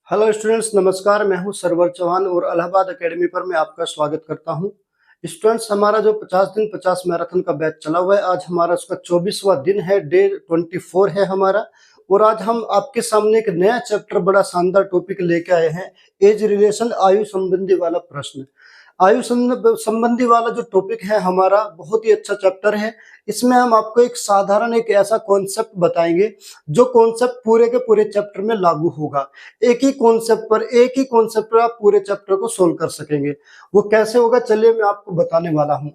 Hello students, नमस्कार। मैं हूं सरवर चौहान और इलाहाबाद एकेडमी पर मैं आपका स्वागत करता हूं। स्टूडेंट्स, हमारा जो 50 दिन 50 मैराथन का बैच चला हुआ है, आज हमारा उसका 24वां दिन है, डे 24 है हमारा। और आज हम आपके सामने एक नया चैप्टर, बड़ा शानदार टॉपिक लेके आए हैं। एज रिलेशन, आयु संबंधी वाला प्रश्न। आयु संबंधी वाला जो टॉपिक है हमारा, बहुत ही अच्छा चैप्टर है। इसमें हम आपको एक साधारण, एक ऐसा कॉन्सेप्ट बताएंगे जो कॉन्सेप्ट पूरे के पूरे चैप्टर में लागू होगा। एक ही कॉन्सेप्ट पर आप पूरे चैप्टर को सोल्व कर सकेंगे। वो कैसे होगा, चलिए मैं आपको बताने वाला हूं।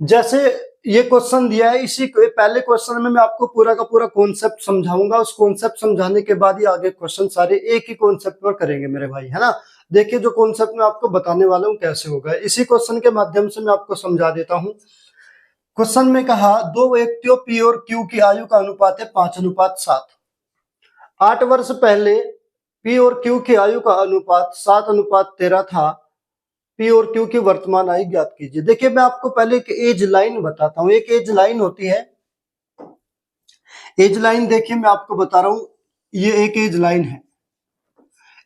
जैसे ये क्वेश्चन दिया है, इसी पहले क्वेश्चन में मैं आपको पूरा का पूरा कॉन्सेप्ट समझाऊंगा। उस कॉन्सेप्ट समझाने के बाद ही आगे क्वेश्चन सारे एक ही कॉन्सेप्ट पर करेंगे मेरे भाई, है ना। देखिए, जो कॉन्सेप्ट मैं आपको बताने वाला हूँ कैसे होगा, इसी क्वेश्चन के माध्यम से मैं आपको समझा देता हूँ। क्वेश्चन में कहा, दो व्यक्तियों पी और क्यू की आयु का अनुपात है 5:7। 8 वर्ष पहले पी और क्यू की आयु का अनुपात 7:13 था। पी और क्यू की वर्तमान आयु ज्ञात कीजिए। देखिए, मैं आपको पहले एक एज लाइन बताता हूं। एक एज लाइन होती है। एज लाइन देखिए, मैं आपको बता रहा हूं, ये एक एज लाइन है।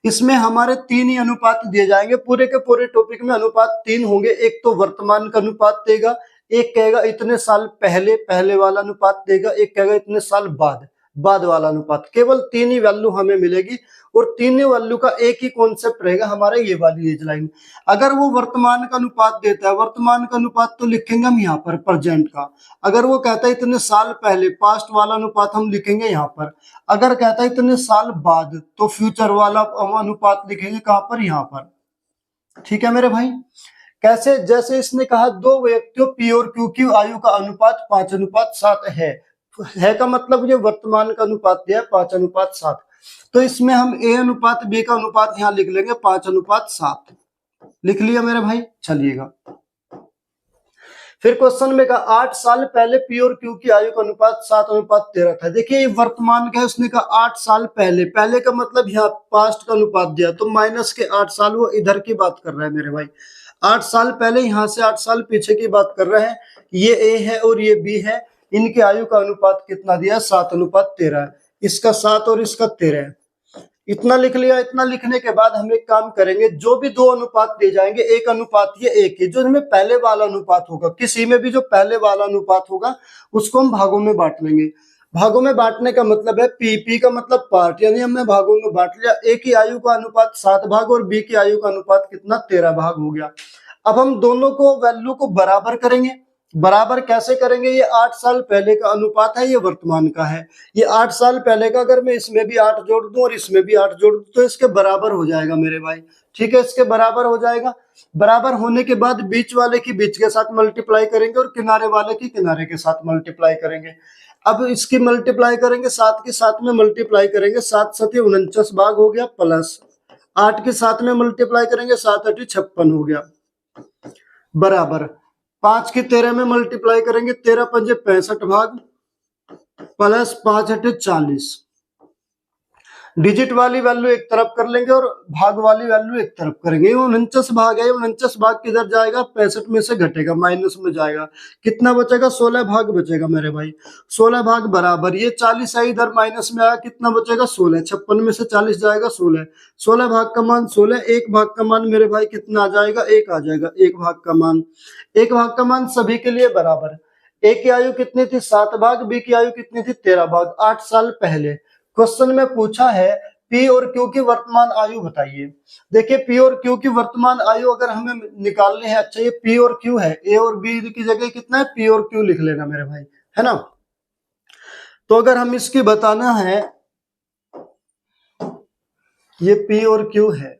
इसमें हमारे तीन ही अनुपात दिए जाएंगे। पूरे के पूरे टॉपिक में अनुपात तीन होंगे। एक तो वर्तमान का अनुपात देगा, एक कहेगा इतने साल पहले पहले वाला अनुपात देगा, एक कहेगा इतने साल बाद बाद वाला अनुपात। केवल तीन ही वैल्यू हमें मिलेगी और तीनों वैल्यू का एक ही कॉन्सेप्ट रहेगा हमारा, ये वाली एज लाइन। अगर वो वर्तमान का अनुपात देता है, वर्तमान का अनुपात तो लिखेंगे हम यहाँ पर प्रेजेंट का। अगर वो कहता है इतने साल पहले, पास्ट वाला अनुपात हम लिखेंगे यहाँ पर। अगर कहता है इतने साल बाद, तो फ्यूचर वाला अनुपात लिखेंगे कहां पर, यहाँ पर। ठीक है मेरे भाई। कैसे, जैसे इसने कहा दो व्यक्तियों पी और क्यू की आयु का अनुपात 5:7 है का मतलब ये वर्तमान का अनुपात दिया है 5:7। तो इसमें हम ए अनुपात बी का अनुपात यहां लिख लेंगे 5:7। लिख लिया मेरे भाई, चलिएगा। फिर क्वेश्चन में कहा 8 साल पहले पी और क्यू की आयु का अनुपात 7:13 था। देखिए, ये वर्तमान का है, उसने कहा 8 साल पहले। पहले का मतलब यहाँ पास्ट का अनुपात दिया, तो माइनस के 8 साल, वो इधर की बात कर रहा है मेरे भाई। 8 साल पहले, यहाँ से 8 साल पीछे की बात कर रहे हैं। ये ए है और ये बी है। इनके आयु का अनुपात कितना दिया, 7:13। इसका 7 और इसका 13। इतना लिख लिया। इतना लिखने के बाद हम एक काम करेंगे, जो भी दो अनुपात दे जाएंगे, एक अनुपात ये एक ही, जो इनमें पहले वाला अनुपात होगा, किसी में भी जो पहले वाला अनुपात होगा उसको हम भागों में बांट लेंगे। भागों में बांटने का मतलब है पी का मतलब पार्ट, यानी हमने भागों में बांट लिया। ए की आयु का अनुपात 7 भाग और बी की आयु का अनुपात कितना, 13 भाग हो गया। अब हम दोनों को वैल्यू को बराबर करेंगे। बराबर कैसे करेंगे, ये 8 साल पहले का अनुपात है, ये वर्तमान का है। ये 8 साल पहले का, अगर मैं इसमें भी 8 जोड़ दूं और इसमें भी 8 जोड़ दूं तो इसके बराबर हो जाएगा मेरे भाई। ठीक है, इसके बराबर हो जाएगा। बराबर होने के बाद बीच वाले की बीच के साथ मल्टीप्लाई करेंगे और किनारे वाले की किनारे के साथ मल्टीप्लाई करेंगे। अब इसकी मल्टीप्लाई करेंगे, 7 के साथ में मल्टीप्लाई करेंगे, 7 7 49 भाग हो गया, प्लस 8 के साथ में मल्टीप्लाई करेंगे, 7 8 56 हो गया, बराबर 5 की 13 में मल्टीप्लाई करेंगे, 13 पंजे 65 भाग, प्लस 5 8 40। डिजिट वाली वैल्यू एक तरफ कर लेंगे और भाग वाली वैल्यू एक तरफ करेंगे। 49 भाग है, 49 भाग किधर जाएगा, 65 में से घटेगा, माइनस में जाएगा। कितना बचेगा, 16 भाग बचेगा मेरे भाई। 16 भाग बराबर, ये 40 है, इधर माइनस में आया, कितना बचेगा, 16। 56 में से 40 जाएगा, 16। 16 भाग का मान 16। एक भाग का मान मेरे भाई कितना आ जाएगा, एक आ जाएगा। एक भाग का मान, एक भाग का मान सभी के लिए बराबर। ए की आयु कितनी थी, 7 भाग, बी की आयु कितनी थी, 13 भाग। 8 साल पहले क्वेश्चन में पूछा है पी और क्यू की वर्तमान आयु बताइए। देखिए, पी और क्यू की वर्तमान आयु अगर हमें निकालनी है, अच्छा ये पी और क्यू है, ए और बी की जगह कितना है, पी और क्यू लिख लेना मेरे भाई, है ना। तो अगर हम इसकी बताना है, ये पी और क्यू है,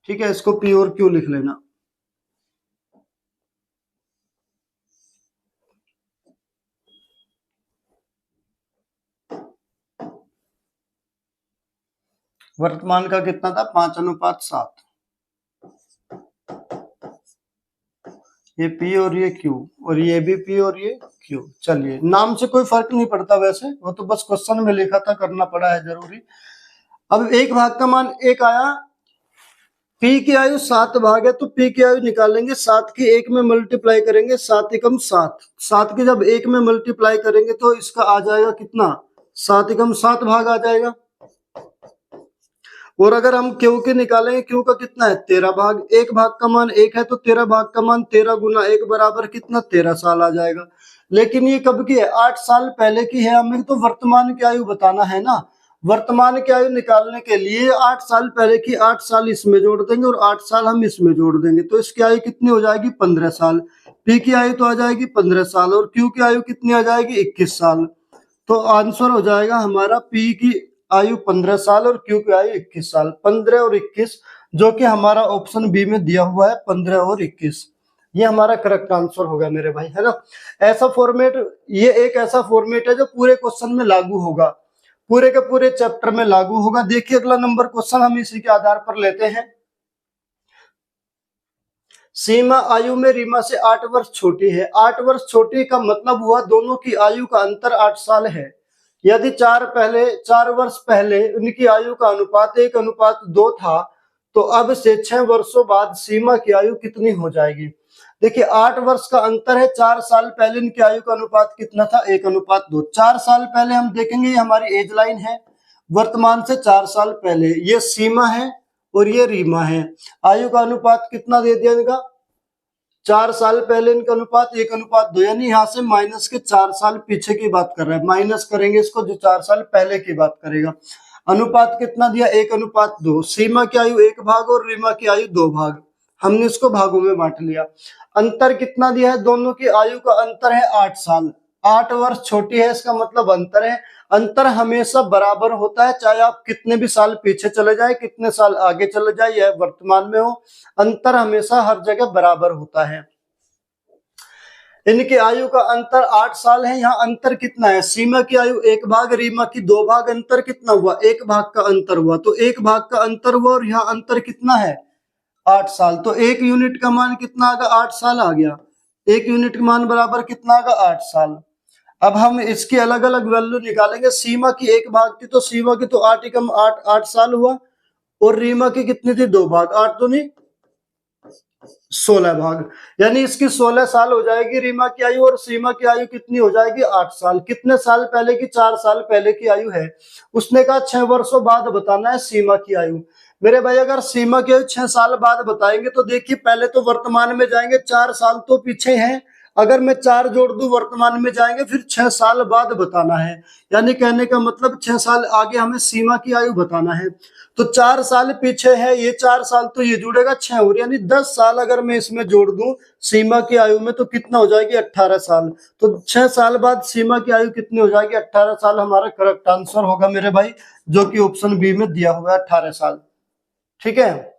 ठीक है, इसको पी और क्यू लिख लेना। वर्तमान का कितना था, 5:7। ये पी और ये क्यू, और ये भी पी और ये क्यू। चलिए, नाम से कोई फर्क नहीं पड़ता वैसे, वो तो बस क्वेश्चन में लिखा था, करना पड़ा है जरूरी। अब एक भाग का मान एक आया, पी की आयु 7 भाग है तो पी की आयु निकालेंगे, 7 की 1 में मल्टीप्लाई करेंगे, 7 एकम 7, 7 की जब 1 में मल्टीप्लाई करेंगे तो इसका आ जाएगा कितना, 7 एकम 7 भाग आ जाएगा। और अगर हम क्यू की निकालेंगे, क्यू का कितना है 13 भाग, 1 भाग का मान 1 है तो 13 भाग का मान 13 गुना 1 बराबर कितना 13 साल आ जाएगा। लेकिन ये कब की है, 8 साल पहले की है, हमें तो वर्तमान की आयु बताना है ना। वर्तमान की आयु निकालने के लिए 8 साल पहले की 8 साल इसमें जोड़ देंगे और 8 साल हम इसमें जोड़ देंगे, तो इसकी आयु कितनी हो जाएगी 15 साल। पी की आयु तो आ जाएगी 15 साल और क्यू की आयु कितनी आ जाएगी 21 साल। तो आंसर हो जाएगा हमारा पी की आयु 15 साल और क्यू की आयु 21 साल, 15 और 21, जो कि हमारा ऑप्शन बी में दिया हुआ है 15 और 21। ये हमारा करेक्ट आंसर होगा मेरे भाई, है ना। ऐसा फॉर्मेट, ये एक ऐसा फॉर्मेट है जो पूरे क्वेश्चन में लागू होगा, पूरे के पूरे चैप्टर में लागू होगा। देखिए अगला नंबर क्वेश्चन हम इसी के आधार पर लेते हैं। सीमा आयु में रीमा से 8 वर्ष छोटी है। 8 वर्ष छोटी का मतलब हुआ दोनों की आयु का अंतर 8 साल है। यदि 4 वर्ष पहले उनकी आयु का अनुपात 1:2 था, तो अब से 6 वर्षों बाद सीमा की आयु कितनी हो जाएगी। देखिए 8 वर्ष का अंतर है, 4 साल पहले इनकी आयु का अनुपात कितना था 1:2। 4 साल पहले हम देखेंगे, ये हमारी एज लाइन है, वर्तमान से 4 साल पहले ये सीमा है और ये रीमा है। आयु का अनुपात कितना दे दिया इनका, 4 साल पहले इनका अनुपात 1:2, यानी यहाँ से माइनस के 4 साल पीछे की बात कर रहा है, माइनस करेंगे इसको जो 4 साल पहले की बात करेगा। अनुपात कितना दिया 1:2। सीमा की आयु 1 भाग और रीमा की आयु 2 भाग, हमने इसको भागों में बांट लिया। अंतर कितना दिया है, दोनों की आयु का अंतर है 8 साल। 8 वर्ष छोटी है, इसका मतलब अंतर है। अंतर हमेशा बराबर होता है, चाहे आप कितने भी साल पीछे चले जाए, कितने साल आगे चले जाए, या वर्तमान में हो, अंतर हमेशा हर जगह बराबर होता है। इनकी आयु का अंतर 8 साल है। यहाँ अंतर कितना है, सीमा की आयु 1 भाग, रीमा की 2 भाग, अंतर कितना हुआ 1 भाग का अंतर हुआ, तो 1 भाग का अंतर हुआ और यहाँ अंतर कितना है 8 साल। तो 1 यूनिट का मान कितना आ गया 8 साल आ गया, 1 यूनिट का मान बराबर कितना आएगा 8 साल। अब हम इसकी अलग अलग वैल्यू निकालेंगे। सीमा की 1 भाग थी तो सीमा की तो 8 एकम 8 8 साल हुआ, और रीमा की कितनी थी 2 भाग, 8 तो नहीं 16 भाग, यानी इसकी 16 साल हो जाएगी रीमा की आयु, और सीमा की आयु कितनी हो जाएगी 8 साल। कितने साल पहले की, 4 साल पहले की आयु है। उसने कहा 6 वर्षों बाद बताना है सीमा की आयु। मेरे भाई अगर सीमा की आयु 6 साल बाद बताएंगे तो देखिए पहले तो वर्तमान में जाएंगे, 4 साल तो पीछे हैं, अगर मैं 4 जोड़ दूं वर्तमान में जाएंगे, फिर 6 साल बाद बताना है, यानी कहने का मतलब 6 साल आगे हमें सीमा की आयु बताना है। तो 4 साल पीछे है ये, 4 साल तो ये जुड़ेगा 6 और, यानी 10 साल अगर मैं इसमें जोड़ दूं सीमा की आयु में तो कितना हो जाएगी 18 साल। तो 6 साल बाद सीमा की आयु कितनी हो जाएगी 18 साल, हमारा करेक्ट आंसर होगा मेरे भाई, जो कि ऑप्शन बी में दिया हुआ है 18 साल। ठीक है,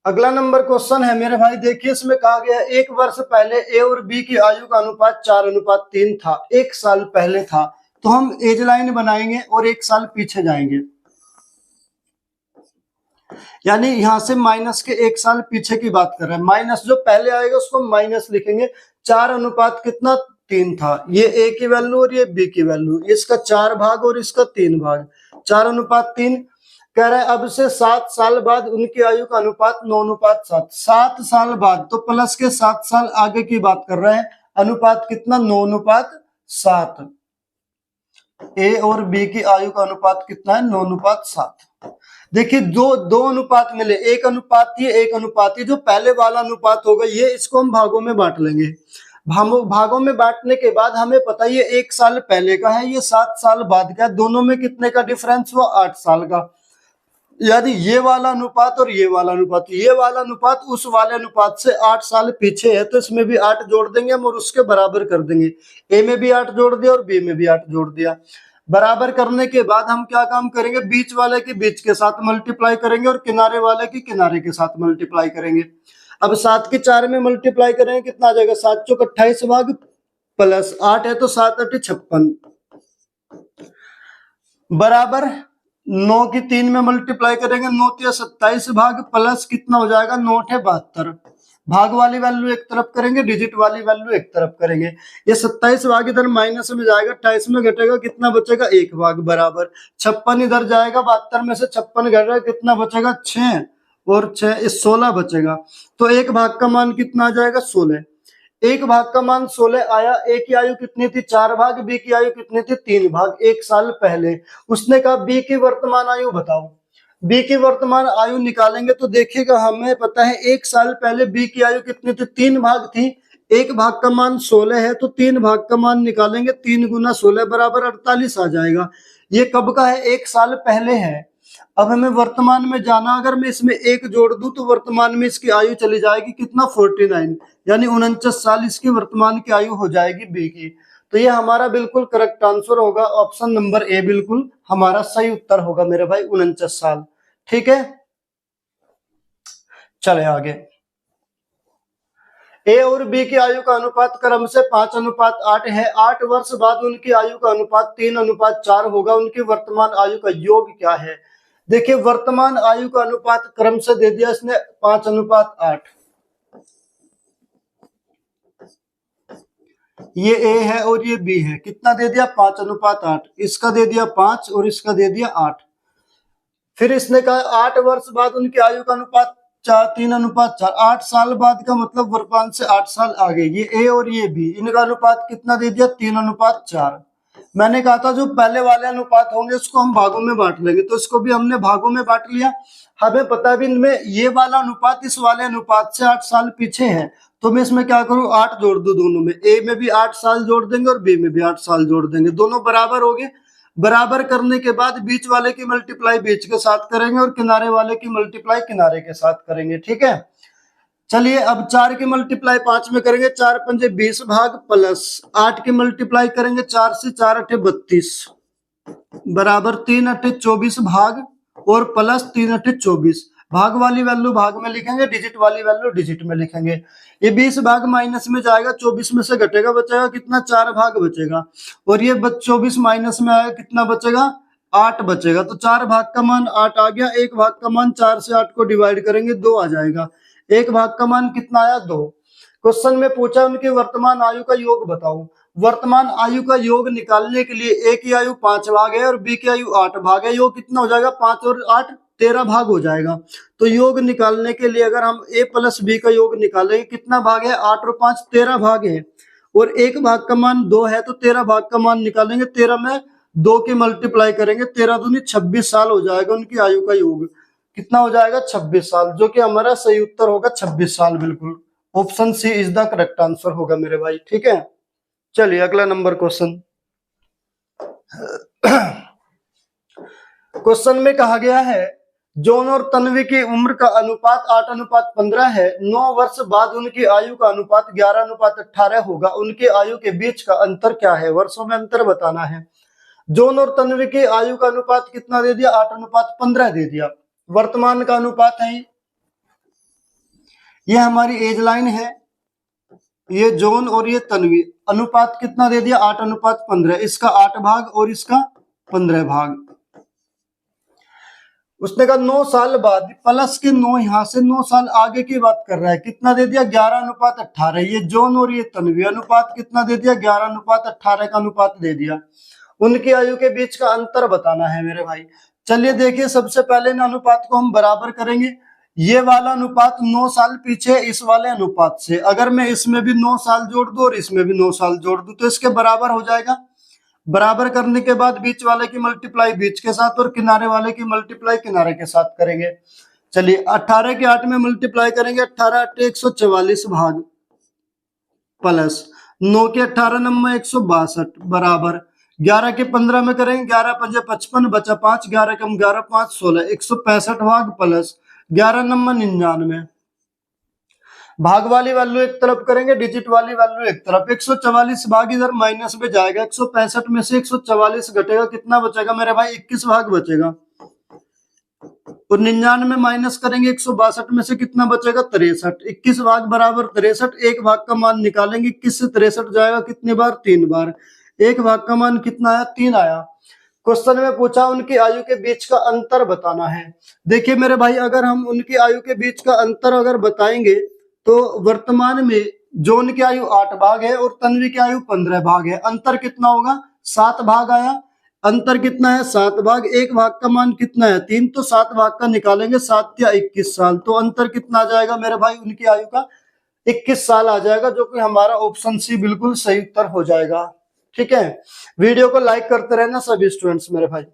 अगला नंबर क्वेश्चन है मेरे भाई, देखिए इसमें कहा गया है 1 वर्ष पहले ए और बी की आयु का अनुपात 4:3 था, 1 साल पहले था। तो हम एज लाइन बनाएंगे और 1 साल पीछे जाएंगे, यानी यहां से माइनस के 1 साल पीछे की बात कर रहे हैं। माइनस जो पहले आएगा उसको माइनस लिखेंगे। 4 अनुपात कितना 3 था, ये ए की वैल्यू और ये बी की वैल्यू, इसका 4 भाग और इसका 3 भाग, 4:3। कह रहा है अब से 7 साल बाद उनकी आयु का अनुपात 9:7। 7 साल बाद तो प्लस के 7 साल आगे की बात कर रहे हैं। अनुपात कितना 9:7। ए और बी की आयु का अनुपात कितना है 9:7। देखिए दो अनुपात मिले, एक अनुपाती एक अनुपाती, जो पहले वाला अनुपात होगा ये, इसको हम भागों में बांट लेंगे। भागों में बांटने के बाद हमें पता है ये 1 साल पहले का है, ये 7 साल बाद का है, दोनों में कितने का डिफरेंस हुआ 8 साल का। यदि ये वाला अनुपात और ये वाला अनुपात उस वाले अनुपात से 8 साल पीछे है, तो इसमें भी 8 जोड़ देंगे हम और उसके बराबर कर देंगे। ए में भी 8 जोड़ दिया और बी में भी 8 जोड़ दिया। बराबर करने के बाद हम क्या काम करेंगे, बीच वाले के बीच के साथ मल्टीप्लाई करेंगे और किनारे वाले की किनारे के साथ मल्टीप्लाई करेंगे। अब 7 की 4 में मल्टीप्लाई करेंगे, कितना आ जाएगा 7 चौक 28 भाग, प्लस 8 है तो 7 8 56, बराबर 9 की 3 में मल्टीप्लाई करेंगे, 9 3 27 भाग, प्लस कितना हो जाएगा 9 8 72, भाग वाली वैल्यू एक तरफ करेंगे, डिजिट वाली वैल्यू एक तरफ करेंगे। ये 27 भाग इधर माइनस में जाएगा, 28 में घटेगा, कितना बचेगा 1 भाग बराबर। 56 इधर जाएगा, 72 में से 56 घट रहा है, कितना बचेगा 6 और 6 16 बचेगा। तो 1 भाग का मान कितना आ जाएगा 16। 1 भाग का मान 16 आया। ए की आयु कितनी थी 4 भाग, बी की आयु कितनी थी 3 भाग, 1 साल पहले। उसने कहा बी की वर्तमान आयु बताओ। बी की वर्तमान आयु निकालेंगे तो देखिएगा हमें पता है 1 साल पहले बी की आयु कितनी थी 3 भाग थी। 1 भाग का मान 16 है तो 3 भाग का मान निकालेंगे, 3 गुना 16 बराबर 48 आ जाएगा। ये कब का है 1 साल पहले है। अब हमें वर्तमान में जाना, अगर मैं इसमें 1 जोड़ दूं तो वर्तमान में इसकी आयु चली जाएगी कितना 49, यानी 49 साल इसकी वर्तमान की आयु हो जाएगी बी की। तो ये हमारा बिल्कुल करेक्ट आंसर होगा, ऑप्शन नंबर ए बिल्कुल हमारा सही उत्तर होगा मेरे भाई, 49 साल। ठीक है, चले आगे। ए और बी की आयु का अनुपात क्रम से 5:8 है। 8 वर्ष बाद उनकी आयु का अनुपात 3:4 होगा। उनकी वर्तमान आयु का योग क्या है। देखिए वर्तमान आयु का अनुपात क्रम से दे दिया इसने 5:8, ये ए है और ये बी है, कितना दे दिया 5:8, इसका दे दिया 5 और इसका दे दिया 8। फिर इसने कहा 8 वर्ष बाद उनकी आयु का अनुपात 3:4, 8 साल बाद का मतलब वर्तमान से 8 साल आगे। ये ए और ये बी, इनका अनुपात कितना दे दिया 3:4। मैंने कहा था जो पहले वाले अनुपात होंगे उसको हम भागों में बांट लेंगे, तो इसको भी हमने भागों में बांट लिया। हमें पता है इनमें ये वाला अनुपात इस वाले अनुपात से 8 साल पीछे है, तो मैं इसमें क्या करूं 8 जोड़ दूं दोनों में। ए में भी 8 साल जोड़ देंगे और बी में भी 8 साल जोड़ देंगे, दोनों बराबर हो गए। बराबर करने के बाद बीच वाले की मल्टीप्लाई बीच के साथ करेंगे और किनारे वाले की मल्टीप्लाई किनारे के साथ करेंगे। ठीक है, चलिए अब 4 की मल्टीप्लाई 5 में करेंगे, 4 पंजे 20 भाग प्लस 8 की मल्टीप्लाई करेंगे 4 से, 4 अठे 32 बराबर 3 अठे 24 भाग और प्लस 3 अठे 24। भाग वाली वैल्यू भाग में लिखेंगे, डिजिट वाली वैल्यू डिजिट में लिखेंगे। ये 20 भाग माइनस में जाएगा, 24 में से घटेगा, बचेगा कितना 4 भाग बचेगा। और ये 24 माइनस में आएगा, कितना बचेगा 8 बचेगा। तो 4 भाग का मान 8 आ गया। 1 भाग का मान 4 से 8 को डिवाइड करेंगे 2 आ जाएगा। 1 भाग का मान कितना आया 2। क्वेश्चन में पूछा उनकी वर्तमान आयु का योग बताओ। वर्तमान आयु का योग निकालने के लिए ए की आयु 5 भाग है और बी की आयु 8 भाग है। योग कितना हो जाएगा 5 और 8 13 भाग हो जाएगा। तो योग निकालने के लिए अगर हम ए प्लस बी का योग निकालेंगे, कितना भाग है 8 और 5 13 भाग है, और 1 भाग का मान 2 है तो 13 भाग का मान निकालेंगे। 13 में 2 की मल्टीप्लाई करेंगे, 13 दूनी 26 साल हो जाएगा उनकी आयु का योग। कितना हो जाएगा 26 साल, जो कि हमारा सही उत्तर होगा 26 साल। बिल्कुल option C is the correct answer होगा मेरे भाई। ठीक है, चलिए अगला नंबर क्वेश्चन। क्वेश्चन में कहा गया है जॉन और तन्वी की उम्र का अनुपात 8:15 है। 9 वर्ष बाद उनकी आयु का अनुपात 11:18 होगा। उनकी आयु के बीच का अंतर क्या है, वर्षों में अंतर बताना है। जॉन और तन्वी की आयु का अनुपात कितना दे दिया 8:15 दे दिया। वर्तमान का अनुपात है, ये हमारी एज लाइन है, ये जॉन और ये तन्वी। अनुपात कितना दे दिया 8:15, इसका 8 भाग और इसका 15 भाग। उसने कहा 9 साल बाद, प्लस के 9 यहां से 9 साल आगे की बात कर रहा है, कितना दे दिया 11:18। ये जॉन और ये तन्वी, अनुपात कितना दे दिया 11:18 का अनुपात दे दिया। उनकी आयु के बीच का अंतर बताना है मेरे भाई। चलिए देखिए, सबसे पहले इन अनुपात को हम बराबर करेंगे। ये वाला अनुपात 9 साल पीछे इस वाले अनुपात से, अगर मैं इसमें भी 9 साल जोड़ दूं और इसमें भी 9 साल जोड़ दूं तो इसके बराबर हो जाएगा। बराबर करने के बाद बीच वाले की मल्टीप्लाई बीच के साथ और किनारे वाले की मल्टीप्लाई किनारे के साथ करेंगे। चलिए 18 के 8 में मल्टीप्लाई करेंगे, 18 8 144 भाग प्लस 9 के 18 नंबर 162 बराबर 11 के 15 में करेंगे, 11 पंजे 55 बचा 5, 11 कम 11 5 16 165 भाग प्लस 11 नंबर 99। भाग वाली वैल्यू एक तरफ करेंगे, डिजिट वाली वैल्यू एक तरफ। 144 भाग इधर माइनस में जाएगा, 165 में से 144 घटेगा, कितना बचेगा मेरे भाई 21 भाग बचेगा। और 99 माइनस करेंगे 162 में से कितना बचेगा 63। 21 भाग बराबर 63। 1 भाग का मान निकालेंगे, 21 से 63 जाएगा कितनी बार 3 बार। 1 भाग का मान कितना आया 3 आया। क्वेश्चन में पूछा उनकी आयु के बीच का अंतर बताना है। देखिए मेरे भाई, अगर हम उनकी आयु के बीच का अंतर अगर बताएंगे तो वर्तमान में जॉन की आयु 8 भाग है और तन्वी की आयु 15 भाग है। अंतर कितना होगा? 7 भाग आया। अंतर कितना है? 7 भाग। एक भाग का मान कितना है? 3, तो 7 भाग का निकालेंगे, 7 या 21 साल। तो अंतर कितना आ जाएगा मेरे भाई? उनकी आयु का 21 साल आ जाएगा, जो कि हमारा ऑप्शन सी बिल्कुल सही उत्तर हो जाएगा। ठीक है, वीडियो को लाइक करते रहना सभी स्टूडेंट्स मेरे भाई।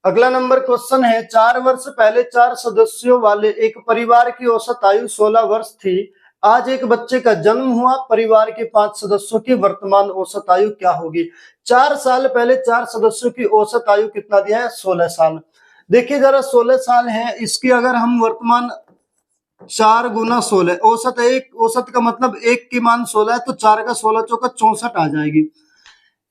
अगला नंबर क्वेश्चन है, 4 वर्ष पहले 4 सदस्यों वाले एक परिवार की औसत आयु 16 वर्ष थी। आज एक बच्चे का जन्म हुआ, परिवार के 5 सदस्यों की वर्तमान औसत आयु क्या होगी? 4 साल पहले 4 सदस्यों की औसत आयु कितना दिया है? 16 साल। देखिए जरा, 16 साल है, इसकी अगर हम वर्तमान 4 गुना 16, औसत है, एक औसत का मतलब एक की मान 16 है, तो 4 का 16 चौका 64 आ जाएगी।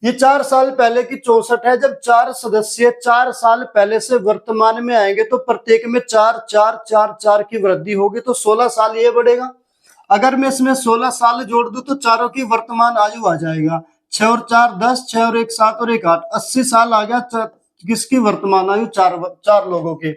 ये 4 साल पहले की 64 है। जब 4 सदस्य 4 साल पहले से वर्तमान में आएंगे तो प्रत्येक में 4 4 4 4 की वृद्धि होगी, तो 16 साल ये बढ़ेगा। अगर मैं इसमें 16 साल जोड़ दूं तो चारों की वर्तमान आयु आ जाएगा, 6 और 4 10, 6 और 1 7 और 1 8, 80 साल आ गया किसकी वर्तमान आयु? चार लोगों की।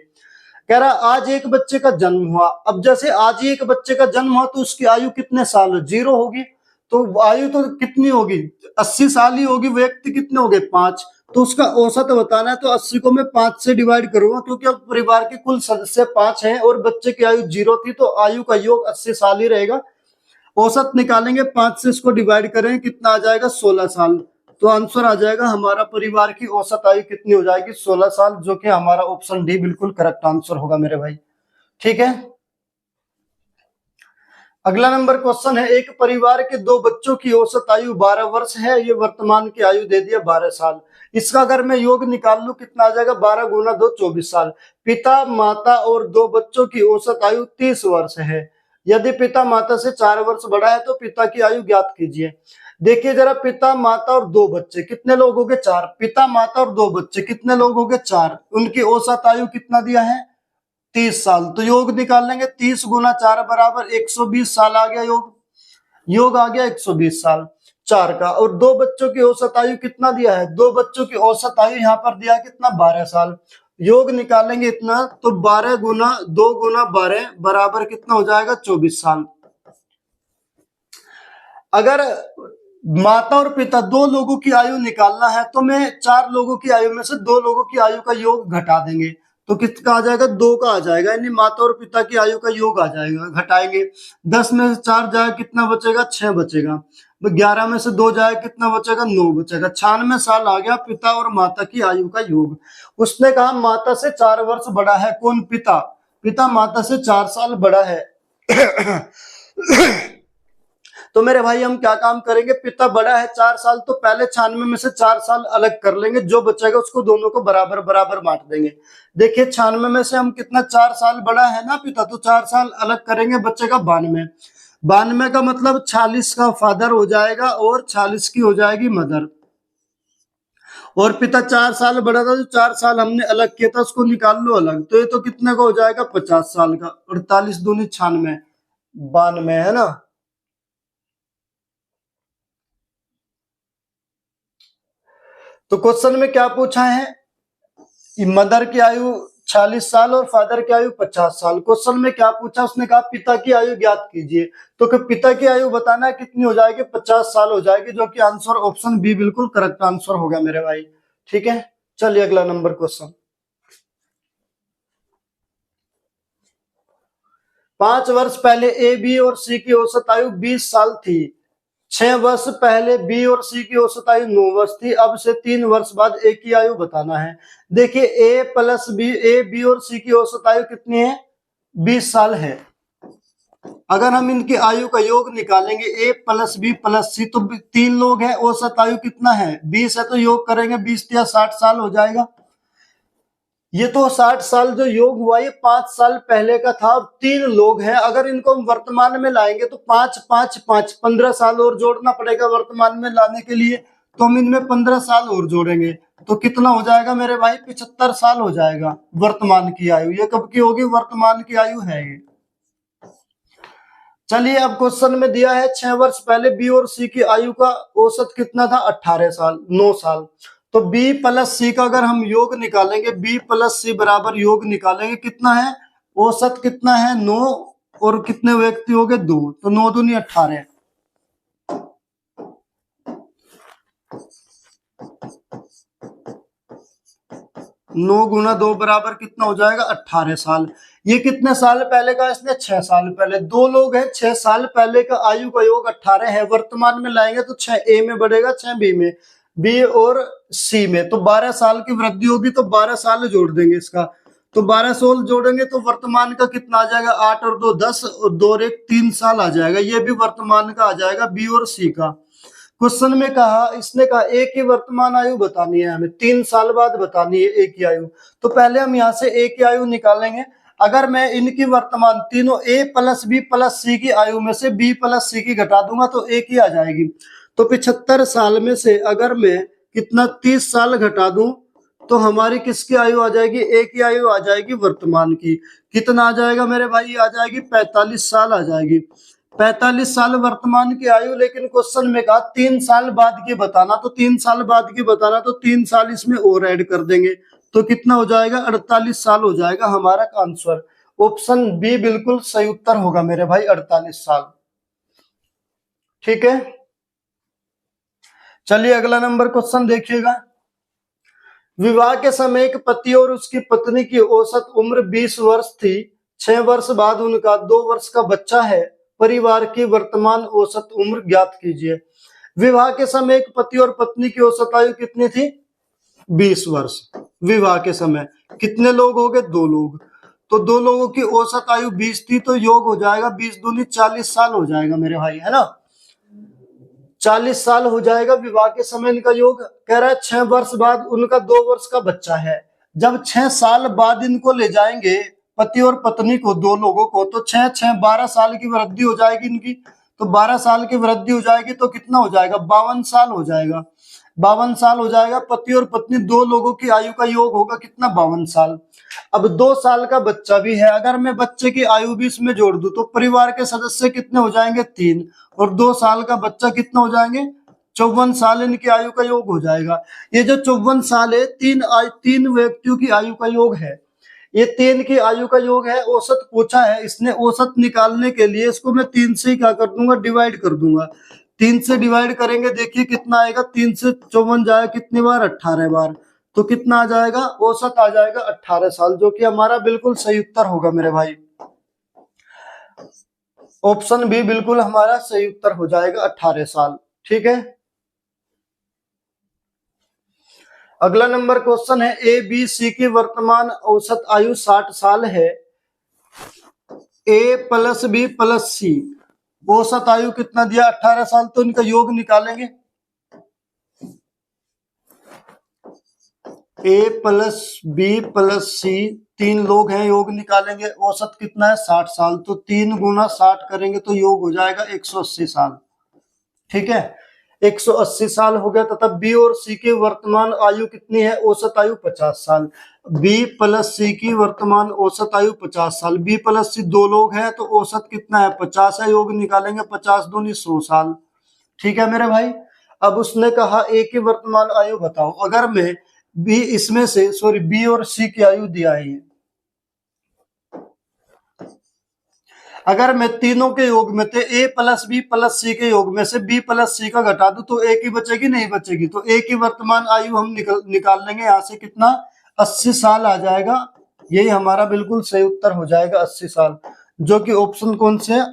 कह रहा आज एक बच्चे का जन्म हुआ। अब जैसे आज ही एक बच्चे का जन्म हुआ तो उसकी आयु कितने साल? 0 होगी। तो आयु तो कितनी होगी? 80 साल ही होगी। व्यक्ति कितने हो गए? 5। तो उसका औसत बताना है, तो 80 को मैं 5 से डिवाइड करूंगा, क्योंकि अब परिवार के कुल सदस्य 5 हैं और बच्चे की आयु 0 थी, तो आयु का योग 80 साल ही रहेगा। औसत निकालेंगे, 5 से इसको डिवाइड करें, कितना आ जाएगा? 16 साल। तो आंसर आ जाएगा हमारा परिवार की औसत आयु कितनी हो जाएगी? 16 साल, जो कि हमारा ऑप्शन डी बिल्कुल करेक्ट आंसर होगा मेरे भाई। ठीक है, अगला नंबर क्वेश्चन है, एक परिवार के 2 बच्चों की औसत आयु 12 वर्ष है। ये वर्तमान की आयु दे दिया 12 साल। इसका अगर मैं योग निकाल लूं कितना आ जाएगा? 12 गुना 2 24 साल। पिता माता और 2 बच्चों की औसत आयु 30 वर्ष है। यदि पिता माता से 4 वर्ष बड़ा है तो पिता की आयु ज्ञात कीजिए। देखिए जरा, पिता माता और 2 बच्चे, कितने लोग हो गए? 4। पिता माता और 2 बच्चे, कितने लोग हो गए? 4। उनकी औसत आयु कितना दिया है? 30 साल। तो योग निकाल लेंगे, 30 गुना 4 बराबर 120 साल आ गया। योग आ गया 120 साल 4 का। और 2 बच्चों की औसत आयु कितना दिया है? 2 बच्चों की औसत आयु यहाँ पर दिया कितना? 12 साल। योग निकालेंगे इतना, तो 12 गुना 2 गुना 12 बराबर कितना हो जाएगा? 24 साल। अगर माता और पिता 2 लोगों की आयु निकालना है तो मैं 4 लोगों की आयु में से 2 लोगों की आयु का योग घटा देंगे, तो किसका आ जाएगा? 2 का आ जाएगा, यानी माता और पिता की आयु का योग आ जाएगा। घटाएंगे, 10 में से 4 जाए कितना बचेगा? 6 बचेगा। 11 में से 2 जाए कितना बचेगा? 9 बचेगा। 96 साल आ गया पिता और माता की आयु का योग। उसने कहा माता से 4 वर्ष बड़ा है कौन? पिता। पिता माता से 4 साल बड़ा है। तो मेरे भाई हम क्या काम करेंगे? पिता बड़ा है 4 साल, तो पहले 96 में से 4 साल अलग कर लेंगे, जो बचेगा उसको दोनों को बराबर बराबर बांट देंगे। देखिए 96 में से हम कितना? 4 साल बड़ा है ना पिता, तो 4 साल अलग करेंगे, बचेगा 92। 92 का मतलब 46 का फादर हो जाएगा और 46 की हो जाएगी मदर। और पिता 4 साल बड़ा था, जो 4 साल हमने अलग किया था उसको निकाल लो अलग, तो ये तो कितने का हो जाएगा? 50 साल का। 48 दूनी 96, 92 है ना। तो क्वेश्चन में क्या पूछा है? मदर की आयु 46 साल और फादर की आयु 50 साल। क्वेश्चन में क्या पूछा? उसने कहा पिता की आयु ज्ञात कीजिए। तो पिता की आयु बताना है कितनी हो जाएगी? 50 साल हो जाएगी, जो कि आंसर ऑप्शन बी बिल्कुल करेक्ट आंसर होगा मेरे भाई। ठीक है, चलिए अगला नंबर क्वेश्चन। 5 वर्ष पहले ए बी और सी की औसत आयु 20 साल थी। 6 वर्ष पहले बी और सी की औसत आयु 9 वर्ष थी। अब से 3 वर्ष बाद ए की आयु बताना है। देखिए ए प्लस बी, ए बी और सी की औसत आयु कितनी है? 20 साल है। अगर हम इनकी आयु का योग निकालेंगे, ए प्लस बी प्लस सी, तो 3 लोग हैं, औसत आयु कितना है? 20 है, तो योग करेंगे 20 या 60 साल हो जाएगा। ये तो 60 साल जो योग हुआ ये 5 साल पहले का था, और 3 लोग हैं। अगर इनको हम वर्तमान में लाएंगे तो 5 5 5 15 साल और जोड़ना पड़ेगा वर्तमान में लाने के लिए, तो हम इनमें 15 साल और जोड़ेंगे, तो कितना हो जाएगा मेरे भाई? 75 साल हो जाएगा वर्तमान की आयु। ये कब की होगी? वर्तमान की आयु है ये। चलिए अब क्वेश्चन में दिया है 6 वर्ष पहले बी और सी की आयु का औसत कितना था? 18 साल, 9 साल। तो बी प्लस सी का अगर हम योग निकालेंगे, बी प्लस सी बराबर योग निकालेंगे, कितना है? औसत कितना है 9, और कितने व्यक्ति हो गए 2, तो 9 दूनी 18। 9 गुना 2 बराबर कितना हो जाएगा 18 साल। ये कितने साल पहले का, इसने 6 साल पहले। दो लोग हैं, 6 साल पहले का आयु का योग 18 है, वर्तमान में लाएंगे तो 6 ए में बढ़ेगा, 6 बी में, बी और सी में, तो 12 साल की वृद्धि होगी, तो 12 साल जोड़ देंगे इसका, तो 12 साल जोड़ेंगे तो वर्तमान का कितना आ जाएगा 8 और 2 10 और 2 और 1 3 साल आ जाएगा। ये भी वर्तमान का आ जाएगा, बी और सी का। क्वेश्चन में कहा, इसने कहा ए की वर्तमान आयु बतानी है हमें, 3 साल बाद बतानी है ए की आयु। तो पहले हम यहाँ से ए की आयु निकालेंगे। अगर मैं इनकी वर्तमान तीनों ए प्लस बी प्लस सी की आयु में से बी प्लस सी की घटा दूंगा तो ए की आ जाएगी। तो 75 साल में से अगर मैं कितना 30 साल घटा दूं तो हमारी किसकी आयु आ जाएगी, ए की आयु आ जाएगी वर्तमान की। कितना आ जाएगा मेरे भाई, आ जाएगी 45 साल आ जाएगी। 45 साल वर्तमान की आयु, लेकिन क्वेश्चन में कहा 3 साल बाद की बताना, तो 3 साल बाद की बताना तो 3 साल इसमें और ऐड कर देंगे, तो कितना हो जाएगा 48 साल हो जाएगा हमारा आंसर। ऑप्शन बी बिल्कुल सही उत्तर होगा मेरे भाई, 48 साल। ठीक है, चलिए अगला नंबर क्वेश्चन देखिएगा। विवाह के समय एक पति और उसकी पत्नी की औसत उम्र 20 वर्ष थी। 6 वर्ष बाद उनका 2 वर्ष का बच्चा है। परिवार की वर्तमान औसत उम्र ज्ञात कीजिए। विवाह के समय एक पति और पत्नी की औसत आयु कितनी थी, 20 वर्ष। विवाह के समय कितने लोग हो गए, 2 लोग, तो 2 लोगों की औसत आयु 20 थी, तो योग हो जाएगा 20 दूनी 40 साल हो जाएगा मेरे भाई, है ना। 40 साल हो जाएगा विवाह के समय इनका योग। कह रहा है 6 वर्ष बाद उनका 2 वर्ष का बच्चा है। जब 6 साल बाद इनको ले जाएंगे पति और पत्नी को, 2 लोगों को, तो 6 6 12 साल की वृद्धि हो जाएगी इनकी। तो 12 साल की वृद्धि हो जाएगी तो कितना हो जाएगा, 52 साल हो जाएगा। 52 साल हो जाएगा। पति और पत्नी 2 लोगों की आयु का योग होगा कितना, 52 साल। अब 2 साल का बच्चा भी है, अगर मैं बच्चे की आयु भी इसमें जोड़ दूं तो परिवार के सदस्य कितने हो जाएंगे, 3, और 2 साल का बच्चा कितना हो जाएंगे, 54 साल इनकी आयु का योग हो जाएगा। ये जो 54 साल है, 3 व्यक्तियों की आयु का योग है। ये 3 की आयु का योग है। औसत पूछा है इसने, औसत निकालने के लिए इसको मैं 3 से क्या कर दूंगा, डिवाइड कर दूंगा। 3 से डिवाइड करेंगे, देखिए कितना आएगा, 3 से 54 जाएगा कितनी बार, 18 बार, तो कितना आ जाएगा, औसत आ जाएगा 18 साल, जो कि हमारा बिल्कुल सही उत्तर होगा मेरे भाई। ऑप्शन बी बिल्कुल हमारा सही उत्तर हो जाएगा, 18 साल। ठीक है, अगला नंबर क्वेश्चन है, ए बी सी की वर्तमान औसत आयु 60 साल है। ए प्लस बी प्लस सी औसत आयु कितना दिया, 18 साल, तो इनका योग निकालेंगे। ए प्लस बी प्लस सी, 3 लोग हैं, योग निकालेंगे। औसत कितना है 60 साल, तो 3 गुना 60 करेंगे तो योग हो जाएगा 180 साल। ठीक है, 180 साल हो गया। तथा बी और सी की वर्तमान आयु कितनी है, औसत आयु 50 साल। बी प्लस सी की वर्तमान औसत आयु 50 साल। बी प्लस सी 2 लोग हैं, तो औसत कितना है 50 है, योग निकालेंगे, 50 दूनी 100 साल। ठीक है मेरे भाई। अब उसने कहा ए की वर्तमान आयु बताओ। अगर मैं बी इसमें से सॉरी बी और सी की आयु दिया है, अगर मैं तीनों के योग में थे ए प्लस बी प्लस सी के योग में से बी प्लस सी का घटा दूं तो ए की बचेगी, नहीं बचेगी। तो ए की वर्तमान आयु हम निकाल लेंगे यहां से, कितना 80 साल आ जाएगा। यही हमारा बिल्कुल सही उत्तर हो जाएगा, 80 साल, जो कि ऑप्शन कौन से है,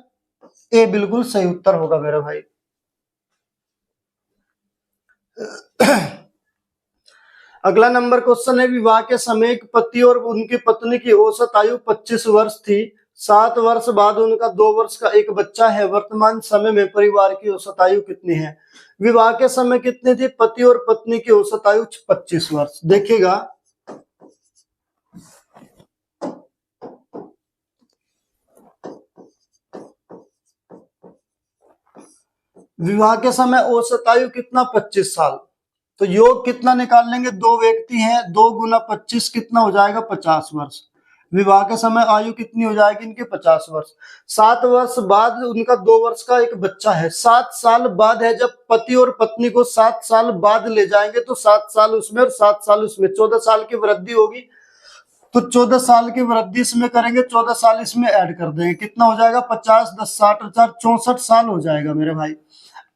ए बिल्कुल सही उत्तर होगा मेरे भाई। अगला नंबर क्वेश्चन है, विवाह के समय एक पति और उनकी पत्नी की औसत आयु 25 वर्ष थी। 7 वर्ष बाद उनका 2 वर्ष का एक बच्चा है। वर्तमान समय में परिवार की औसत आयु कितनी है। विवाह के समय कितनी थी, पति और पत्नी की औसत आयु 25 वर्ष। देखिएगा, विवाह के समय औसत आयु कितना, 25 साल। तो योग कितना निकाल लेंगे, 2 व्यक्ति हैं, 2 गुना 25 कितना हो जाएगा, 50 वर्ष। विवाह के समय आयु कितनी हो जाएगी इनकी, 50 वर्ष। 7 वर्ष बाद उनका 2 वर्ष का एक बच्चा है। 7 साल बाद है, जब पति और पत्नी को 7 साल बाद ले जाएंगे तो 7 साल उसमें और 7 साल उसमें, 14 साल की वृद्धि होगी। तो 14 साल की वृद्धि इसमें करेंगे, 14 साल इसमें ऐड कर देंगे, कितना हो जाएगा 50 10 60 64 साल हो जाएगा मेरे भाई।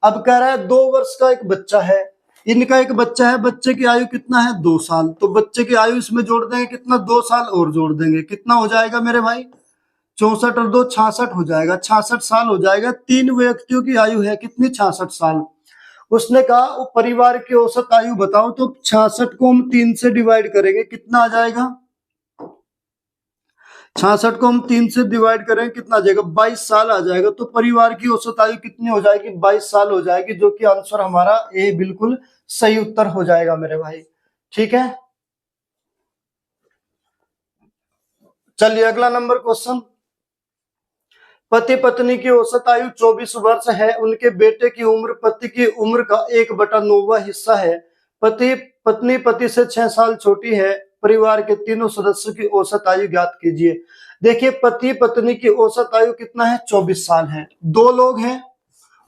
अब कह रहा है 2 वर्ष का एक बच्चा है, इनका एक बच्चा है, बच्चे की आयु कितना है 2 साल, तो बच्चे की आयु इसमें जोड़ देंगे कितना 2 साल और जोड़ देंगे, कितना हो जाएगा मेरे भाई 64 और 2 66 हो जाएगा, 66 साल हो जाएगा। 3 व्यक्तियों की आयु है कितनी 66 साल। उसने कहा वो परिवार की औसत आयु बताओ, तो 66 को हम 3 से डिवाइड करेंगे, कितना आ जाएगा 66 को हम 3 से डिवाइड करें कितना आ जाएगा 22 साल आ जाएगा। तो परिवार की औसत आयु कितनी हो जाएगी 22 साल हो जाएगी, जो कि आंसर हमारा ए बिल्कुल सही उत्तर हो जाएगा मेरे भाई। ठीक है, चलिए अगला नंबर क्वेश्चन। पति पत्नी की औसत आयु 24 वर्ष है, उनके बेटे की उम्र पति की उम्र का 1/9वां हिस्सा है। पत्नी पति से 6 साल छोटी है। परिवार के तीनों सदस्यों की औसत आयु ज्ञात कीजिए। देखिए पति पत्नी की औसत आयु कितना है 24 साल है, 2 लोग हैं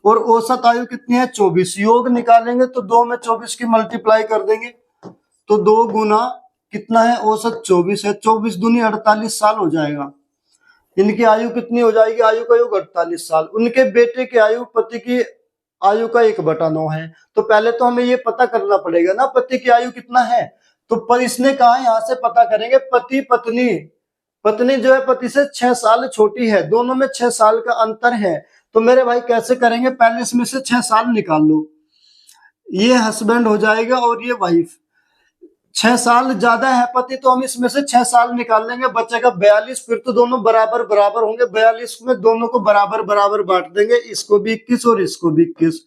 और औसत आयु कितनी है 24। योग निकालेंगे तो 2 में 24 की मल्टीप्लाई कर देंगे, तो 2 गुना कितना है औसत 24 है, 24 दूनी 48 साल हो जाएगा। इनकी आयु कितनी हो जाएगी, आयु का योग 48 साल। उनके बेटे की आयु पति की आयु का 1/9 है। तो पहले तो हमें ये पता करना पड़ेगा ना पति की आयु कितना है, तो पर इसने कहा यहां से पता करेंगे पति पत्नी। पत्नी जो है पति से 6 साल छोटी है, दोनों में 6 साल का अंतर है। तो मेरे भाई कैसे करेंगे, पहले इसमें से 6 साल निकाल लो, ये हस्बैंड हो जाएगा और ये वाइफ। 6 साल ज्यादा है पति, तो हम इसमें से 6 साल निकाल लेंगे, बचेगा 42। फिर तो दोनों बराबर बराबर होंगे, 42 में दोनों को बराबर बराबर बांट देंगे, इसको भी 21 और इसको भी 21।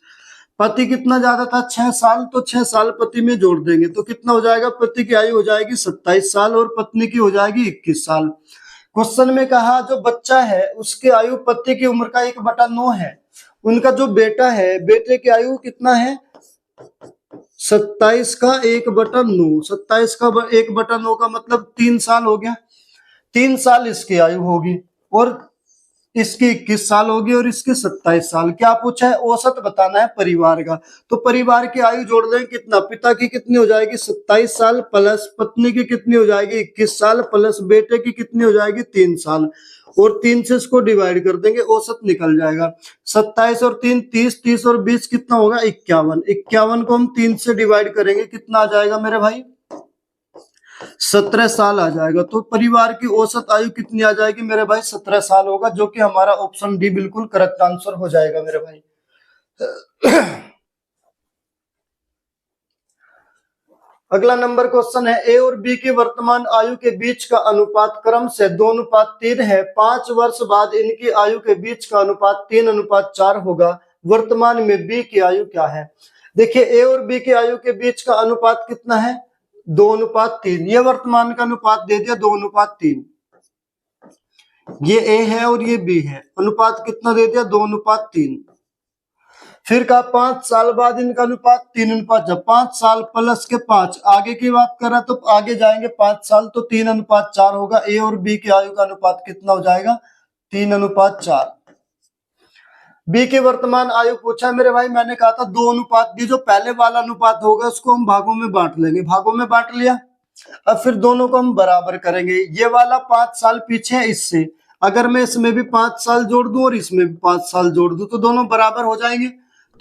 पति कितना ज्यादा था 6 साल, तो 6 साल पति में जोड़ देंगे तो कितना हो जाएगा, पति की आयु हो जाएगी 27 साल और पत्नी की हो जाएगी 21 साल। क्वेश्चन में कहा जो बच्चा है उसकी आयु पति की उम्र का 1/9 है। उनका जो बेटा है, बेटे की आयु कितना है 27 का 1/9, 27 का 1/9 का मतलब 3 साल हो गया। 3 साल इसकी आयु होगी और इसकी 21 साल होगी और इसकी 27 साल। क्या पूछा है, औसत बताना है परिवार का। तो परिवार की आयु जोड़ दें कितना, पिता की कितनी हो जाएगी 27 साल प्लस पत्नी की कितनी हो जाएगी 21 साल प्लस बेटे की कितनी हो जाएगी 3 साल, और 3 से इसको डिवाइड कर देंगे, औसत निकल जाएगा। 27 और 3 30, 30 और 20 कितना होगा 51। 51 को हम 3 से डिवाइड करेंगे, कितना आ जाएगा मेरे भाई 17 साल आ जाएगा। तो परिवार की औसत आयु कितनी आ जाएगी मेरे भाई 17 साल होगा, जो कि हमारा ऑप्शन डी बिल्कुल करेक्ट आंसर हो जाएगा मेरे भाई। अगला नंबर क्वेश्चन है, ए और बी की वर्तमान आयु के बीच का अनुपात क्रम से 2:3 है। 5 वर्ष बाद इनकी आयु के बीच का अनुपात 3:4 होगा। वर्तमान में बी की आयु क्या है। देखिए ए और बी की आयु के बीच का अनुपात कितना है 2:3। ये वर्तमान का अनुपात दे दिया 2:3। ये ए है और ये बी है, अनुपात कितना दे दिया 2:3। फिर कहा 5 साल बाद इनका अनुपात 3:5। जब 5 साल प्लस के 5 आगे की बात कर रहा तो आगे जाएंगे 5 साल तो 3:4 होगा। ए और बी की आयु का अनुपात कितना हो जाएगा 3:4। बी की वर्तमान आयु पूछा मेरे भाई, मैंने कहा था 2:, जो पहले वाला अनुपात होगा उसको हम भागों में बांट लेंगे, भागों में बांट लिया। अब फिर दोनों को हम बराबर करेंगे। ये वाला 5 साल पीछे है इससे, अगर मैं इसमें भी 5 साल जोड़ दूं और इसमें भी 5 साल जोड़ दूं तो दोनों बराबर हो जाएंगे।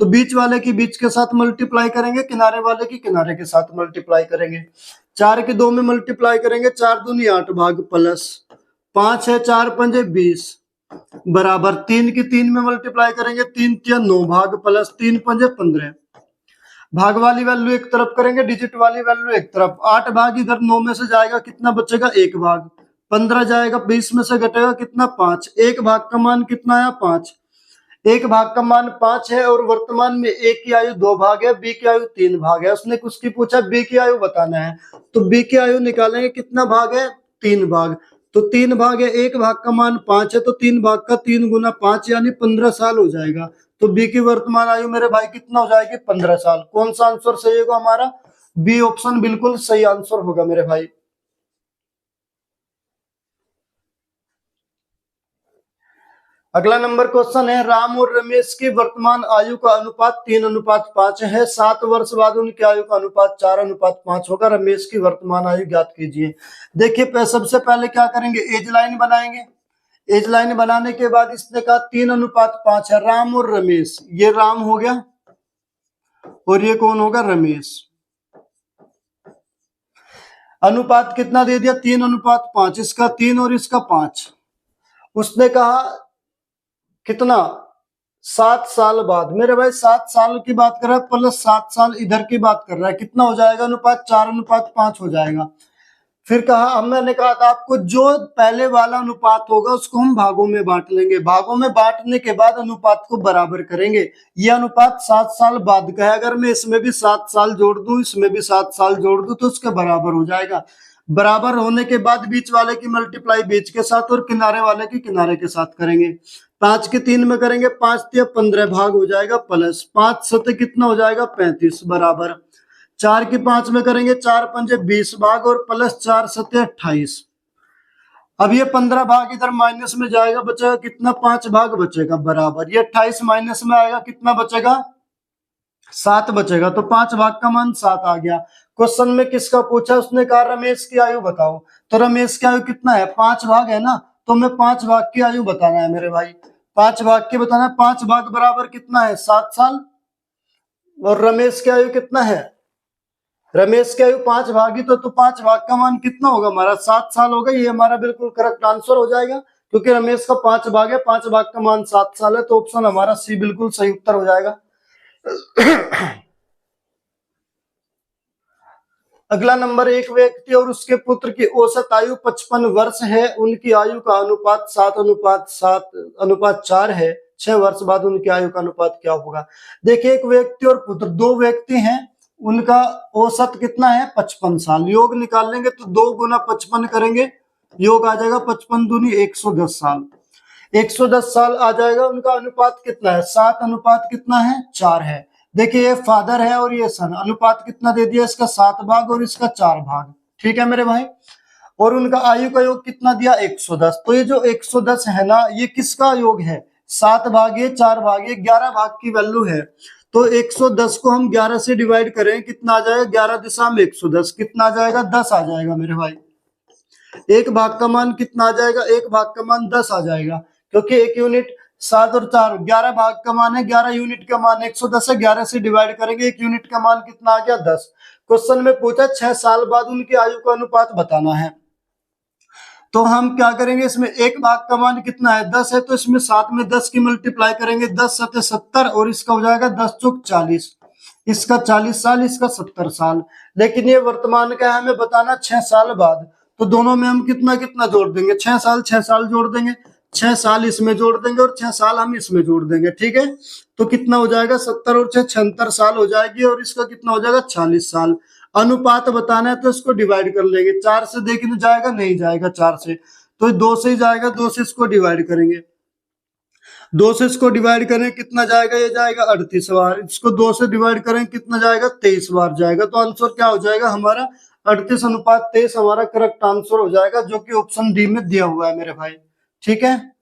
तो बीच वाले की बीच के साथ मल्टीप्लाई करेंगे, किनारे वाले की किनारे के साथ मल्टीप्लाई करेंगे। 4 के 2 में मल्टीप्लाई करेंगे, 4 दूनी 8 भाग प्लस 5 है 4 पंजे 20 बराबर 3 की 3 में मल्टीप्लाई करेंगे, 3 तिया 9 भाग प्लस 3 पंजे 15। भाग वाली वैल्यू एक तरफ करेंगे, डिजिट वाली वैल्यू एक तरफ। 8 भाग इधर 9 में से जाएगा, कितना बचेगा 1 भाग। 15 जाएगा 20 में से घटेगा कितना 5। 1 भाग का मान कितना आया 5। 1 भाग का मान 5 है और वर्तमान में ए की आयु 2 भाग है, बी की आयु 3 भाग है। उसने कुछ की पूछा बी की आयु बताना है, तो बी की आयु निकालेंगे, कितना भाग है 3 भाग। तो 3 भाग है, 1 भाग का मान 5 है तो 3 भाग का 3 गुना 5 यानी 15 साल हो जाएगा। तो बी की वर्तमान आयु मेरे भाई कितना हो जाएगी 15 साल। कौन सा आंसर सही होगा हमारा, बी ऑप्शन बिल्कुल सही आंसर होगा मेरे भाई। अगला नंबर क्वेश्चन है, राम और रमेश की वर्तमान आयु का अनुपात 3:5 है। 7 वर्ष बाद उनकी आयु का अनुपात 4:5 होगा। रमेश की वर्तमान आयु ज्ञात कीजिए। देखिए सबसे पहले क्या करेंगे, एज लाइन बनाएंगे। एज लाइन बनाने के बाद इसने कहा 3:5 है, राम और रमेश, ये राम हो गया और ये कौन होगा, रमेश। अनुपात कितना दे दिया, 3:5, इसका 3 और इसका 5। उसने कहा कितना, 7 साल बाद। मेरे भाई 7 साल की बात कर रहा है प्लस 7 साल इधर की बात कर रहा है, कितना हो जाएगा अनुपात, 4:5 हो जाएगा। फिर कहा, हम मैंने कहा था आपको, जो पहले वाला अनुपात होगा उसको हम भागों में बांट लेंगे। भागों में बांटने के बाद अनुपात को बराबर करेंगे। यह अनुपात 7 साल बाद का है। अगर मैं इसमें भी 7 साल जोड़ दूं, इसमें भी 7 साल जोड़ दूं, तो उसके बराबर हो जाएगा। बराबर होने के बाद बीच वाले की मल्टीप्लाई बीच के साथ और किनारे वाले की किनारे के साथ करेंगे। 5 के 3 में करेंगे, 5 से 15 भाग हो जाएगा, प्लस 5 सते कितना हो जाएगा, 35 बराबर। 4 की 5 में करेंगे, 4 पंजे 20 भाग और प्लस 4 सते 28। अब ये 15 भाग इधर माइनस में जाएगा, बचेगा कितना, 5 भाग बचेगा बराबर। ये 28 माइनस में आएगा, कितना बचेगा, 7 बचेगा। तो 5 भाग का मान 7 आ गया। क्वेश्चन में किसका पूछा, उसने कहा रमेश की आयु बताओ। तो रमेश की आयु कितना है, 5 भाग है ना, तो मैं 5 भाग की आयु बताना है मेरे भाई। 5 भाग की बताना है, 5 भाग बराबर कितना है, 7 साल। और रमेश की आयु कितना है, रमेश की आयु 5 भागी, तो 5 भाग का मान कितना होगा हमारा, 7 साल होगा। ये हमारा बिल्कुल करेक्ट आंसर हो जाएगा, क्योंकि रमेश का 5 भाग है, 5 भाग का मान 7 साल है। तो ऑप्शन हमारा सी बिल्कुल सही उत्तर हो जाएगा। अगला नंबर, एक व्यक्ति और उसके पुत्र की औसत आयु 55 वर्ष है। उनकी आयु का अनुपात 7:4 है। 6 वर्ष बाद उनकी आयु का अनुपात क्या होगा। देखिए, एक व्यक्ति और पुत्र, 2 व्यक्ति हैं, उनका औसत कितना है, 55 साल। योग निकाल लेंगे तो 2 गुना 55 करेंगे, योग आ जाएगा 55 दूनी 110 साल। 110 साल आ जाएगा। उनका अनुपात कितना है, 7 अनुपात कितना है, 4 है। देखिए, ये फादर है और ये सन, अनुपात कितना दे दिया, इसका 7 भाग और इसका 4 भाग। ठीक है मेरे भाई। और उनका आयु का योग कितना दिया, 110। तो ये जो 110 है ना, ये किसका योग है, 7 भाग, ये 4 भाग, ये 11 भाग की वैल्यू है। तो 110 को हम 11 से डिवाइड करें, कितना आ जाएगा, 11 दिशा में 110, कितना आ जाएगा, 10 आ जाएगा मेरे भाई। एक भाग का मान कितना आ जाएगा, एक भाग का मान 10 आ जाएगा, क्योंकि एक यूनिट 7 और 4 11 भाग का मान है, 11 यूनिट का मान 110 है। 11 से डिवाइड करेंगे, एक यूनिट का मान कितना आ गया, 10। क्वेश्चन में पूछा 6 साल बाद उनकी आयु का अनुपात बताना है। तो हम क्या करेंगे, इसमें एक भाग का मान कितना है, 10 है, तो इसमें 7 में 10 की मल्टीप्लाई करेंगे, 10 सते 70 और इसका हो जाएगा 10 चौक 40। इसका 40 साल, इसका 70 साल। लेकिन ये वर्तमान का है, हमें बताना 6 साल बाद। तो दोनों में हम कितना कितना जोड़ देंगे, 6 साल 6 साल जोड़ देंगे, 6 साल इसमें जोड़ देंगे और 6 साल हम इसमें जोड़ देंगे। ठीक है, तो कितना हो जाएगा, 70 और 6 76 साल हो जाएगी, और इसका कितना हो जाएगा, 40 साल। अनुपात बताना है तो इसको डिवाइड कर लेंगे। 4 से देखिए तो जाएगा, नहीं जाएगा 4 से, तो 2 से ही जाएगा, 2 से इसको डिवाइड करेंगे। 2 से इसको डिवाइड करें, कितना जाएगा, ये जाएगा 38 बार। इसको 2 से डिवाइड करें, कितना जाएगा, 23 बार जाएगा। तो आंसर क्या हो जाएगा हमारा, 38:23 हमारा करेक्ट आंसर हो जाएगा, जो कि ऑप्शन डी में दिया हुआ है मेरे भाई। ठीक है,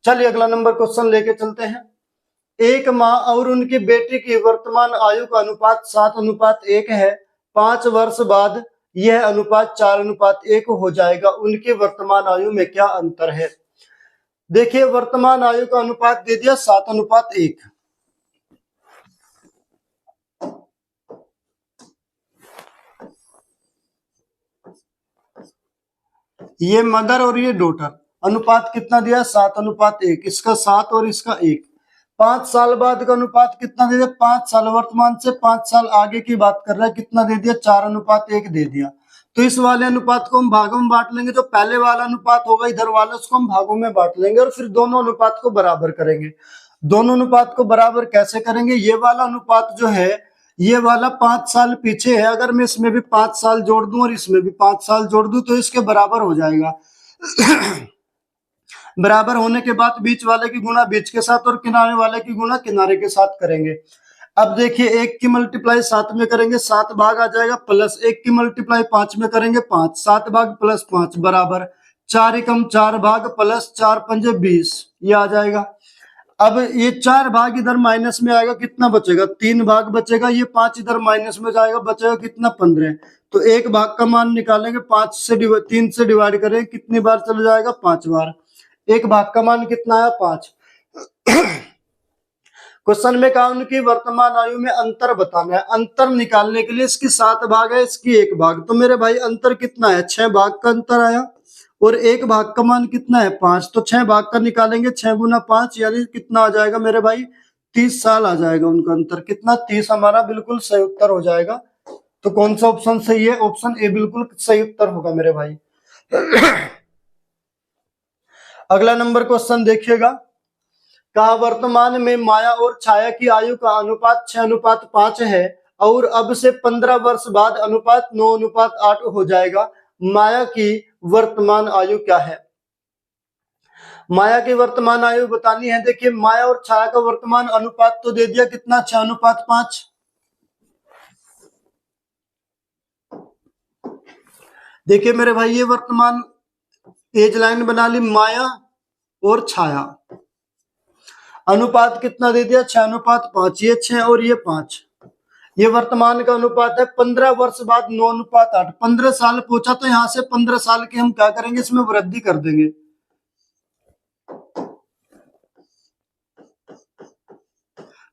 चलिए अगला नंबर क्वेश्चन लेके चलते हैं। एक माँ और उनकी बेटी की वर्तमान आयु का अनुपात 7:1 है। 5 वर्ष बाद यह अनुपात 4:1 हो जाएगा। उनकी वर्तमान आयु में क्या अंतर है। देखिए, वर्तमान आयु का अनुपात दे दिया 7:1। ये मदर और ये डॉटर, अनुपात कितना दिया, 7:1। इसका 7 और इसका 1। 5 साल बाद का अनुपात कितना दे दिया, 5 साल, वर्तमान से 5 साल आगे की बात कर रहा है, कितना दे दिया, 4:1 दे दिया। तो इस वाले अनुपात को हम भागों में बांट लेंगे। जो पहले वाला अनुपात होगा इधर वाला, उसको हम भागों में बांट लेंगे और फिर दोनों अनुपात को बराबर करेंगे। दोनों अनुपात को बराबर कैसे करेंगे, ये वाला अनुपात जो है, ये वाला 5 साल पीछे है, अगर मैं इसमें भी 5 साल जोड़ दूं और इसमें भी 5 साल जोड़ दूं तो इसके बराबर हो जाएगा। बराबर होने के बाद बीच वाले की गुणा बीच के साथ और किनारे वाले की गुणा किनारे के साथ करेंगे। अब देखिए, 1 की मल्टीप्लाई 7 में करेंगे, 7 भाग आ जाएगा, प्लस 1 की मल्टीप्लाई 5 में करेंगे, 5, 7 भाग प्लस 5 बराबर 4 एकम 4 भाग प्लस 4 पंजे 20, ये आ जाएगा। अब ये 4 भाग इधर माइनस में आएगा, कितना बचेगा 3 भाग बचेगा, ये 5 इधर माइनस में जाएगा, बचेगा कितना 15। तो एक भाग का मान निकालेंगे 3 से डिवाइड करें, कितनी बार चला जाएगा 5 बार। एक भाग का मान कितना है 5। क्वेश्चन में कहा उनकी वर्तमान आयु में अंतर बताना है। अंतर निकालने के लिए इसकी 7 भाग है, इसकी 1 भाग, तो मेरे भाई अंतर कितना है 6 भाग का अंतर आया, और एक भाग का मान कितना है 5, तो 6 भाग का निकालेंगे, 6 गुना 5 यानी कितना आ जाएगा मेरे भाई 30 साल आ जाएगा उनका अंतर। कितना 30, हमारा बिल्कुल सही उत्तर हो जाएगा। तो कौन सा ऑप्शन सही है, ऑप्शन ए बिल्कुल सही उत्तर होगा मेरे भाई। अगला नंबर क्वेश्चन देखिएगा, कहा वर्तमान में माया और छाया की आयु का अनुपात 6:5 है और अब से 15 वर्ष बाद अनुपात 9:8 हो जाएगा। माया की वर्तमान आयु क्या है? माया की वर्तमान आयु बतानी है। देखिए माया और छाया का वर्तमान अनुपात तो दे दिया, कितना 6:5। देखिए मेरे भाई ये वर्तमान एज लाइन बना ली, माया और छाया, अनुपात कितना दे दिया 6:5, ये 6 और ये 5, ये वर्तमान का अनुपात है। 15 वर्ष बाद 9:8, 15 साल पूछा तो यहां से 15 साल के हम क्या करेंगे, इसमें वृद्धि कर देंगे।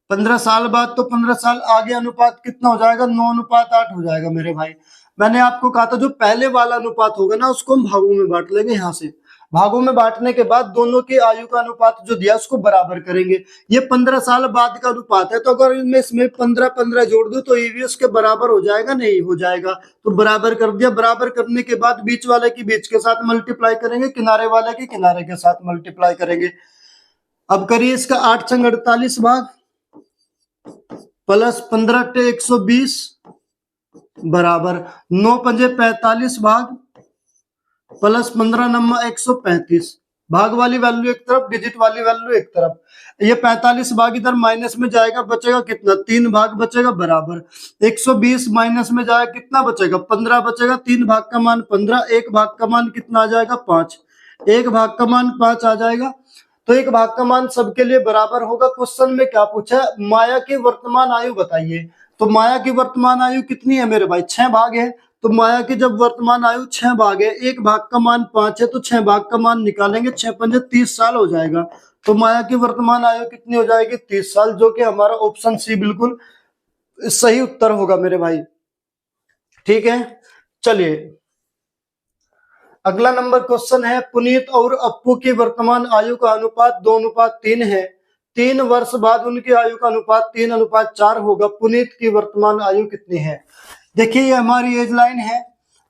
15 साल बाद तो 15 साल आगे अनुपात कितना हो जाएगा 9:8 हो जाएगा मेरे भाई। मैंने आपको कहा था जो पहले वाला अनुपात होगा ना उसको हम भागों में बांट लेंगे, यहाँ से भागों में बांटने के बाद दोनों की आयु का अनुपात जो दिया उसको बराबर करेंगे। ये 15 साल बाद का अनुपात है, तो अगर मैं इसमें 15 जोड़ दूं तो ये भी उसके बराबर हो जाएगा, नहीं हो जाएगा, तो बराबर कर दिया। बराबर करने के बाद बीच वाले की बीच के साथ मल्टीप्लाई करेंगे, किनारे वाले की किनारे के साथ मल्टीप्लाई करेंगे। अब करिए इसका 8 × 48 भाग प्लस 15 × 120 बराबर 9 × 45 भाग प्लस 15 × 135। भाग वाली वैल्यू एक तरफ, डिजिट वाली वैल्यू एक तरफ। ये 45 भाग इधर माइनस में जाएगा, बचेगा कितना 3 भाग बचेगा बराबर। 120 माइनस में जाएगा, कितना बचेगा 15 बचेगा। 3 भाग का मान 15, एक भाग का मान कितना आ जाएगा 5, एक भाग का मान 5 आ जाएगा। तो एक भाग का मान सबके लिए बराबर होगा। क्वेश्चन में क्या पूछा है, माया की वर्तमान आयु बताइए। तो माया की वर्तमान आयु कितनी है मेरे भाई 6 भाग है, तो माया की जब वर्तमान आयु 6 भाग है, एक भाग का मान 5 है, तो 6 भाग का मान निकालेंगे, 6 पंजे 30 साल हो जाएगा। तो माया की वर्तमान आयु कितनी हो जाएगी 30 साल, जो कि हमारा ऑप्शन सी बिल्कुल सही उत्तर होगा मेरे भाई। ठीक है, चलिए अगला नंबर क्वेश्चन है, पुनीत और अप्पू की वर्तमान आयु का अनुपात 2:3 है। 3 वर्ष बाद उनकी आयु का अनुपात 3:4 होगा। पुनीत की वर्तमान आयु कितनी है? देखिए ये हमारी एज लाइन है।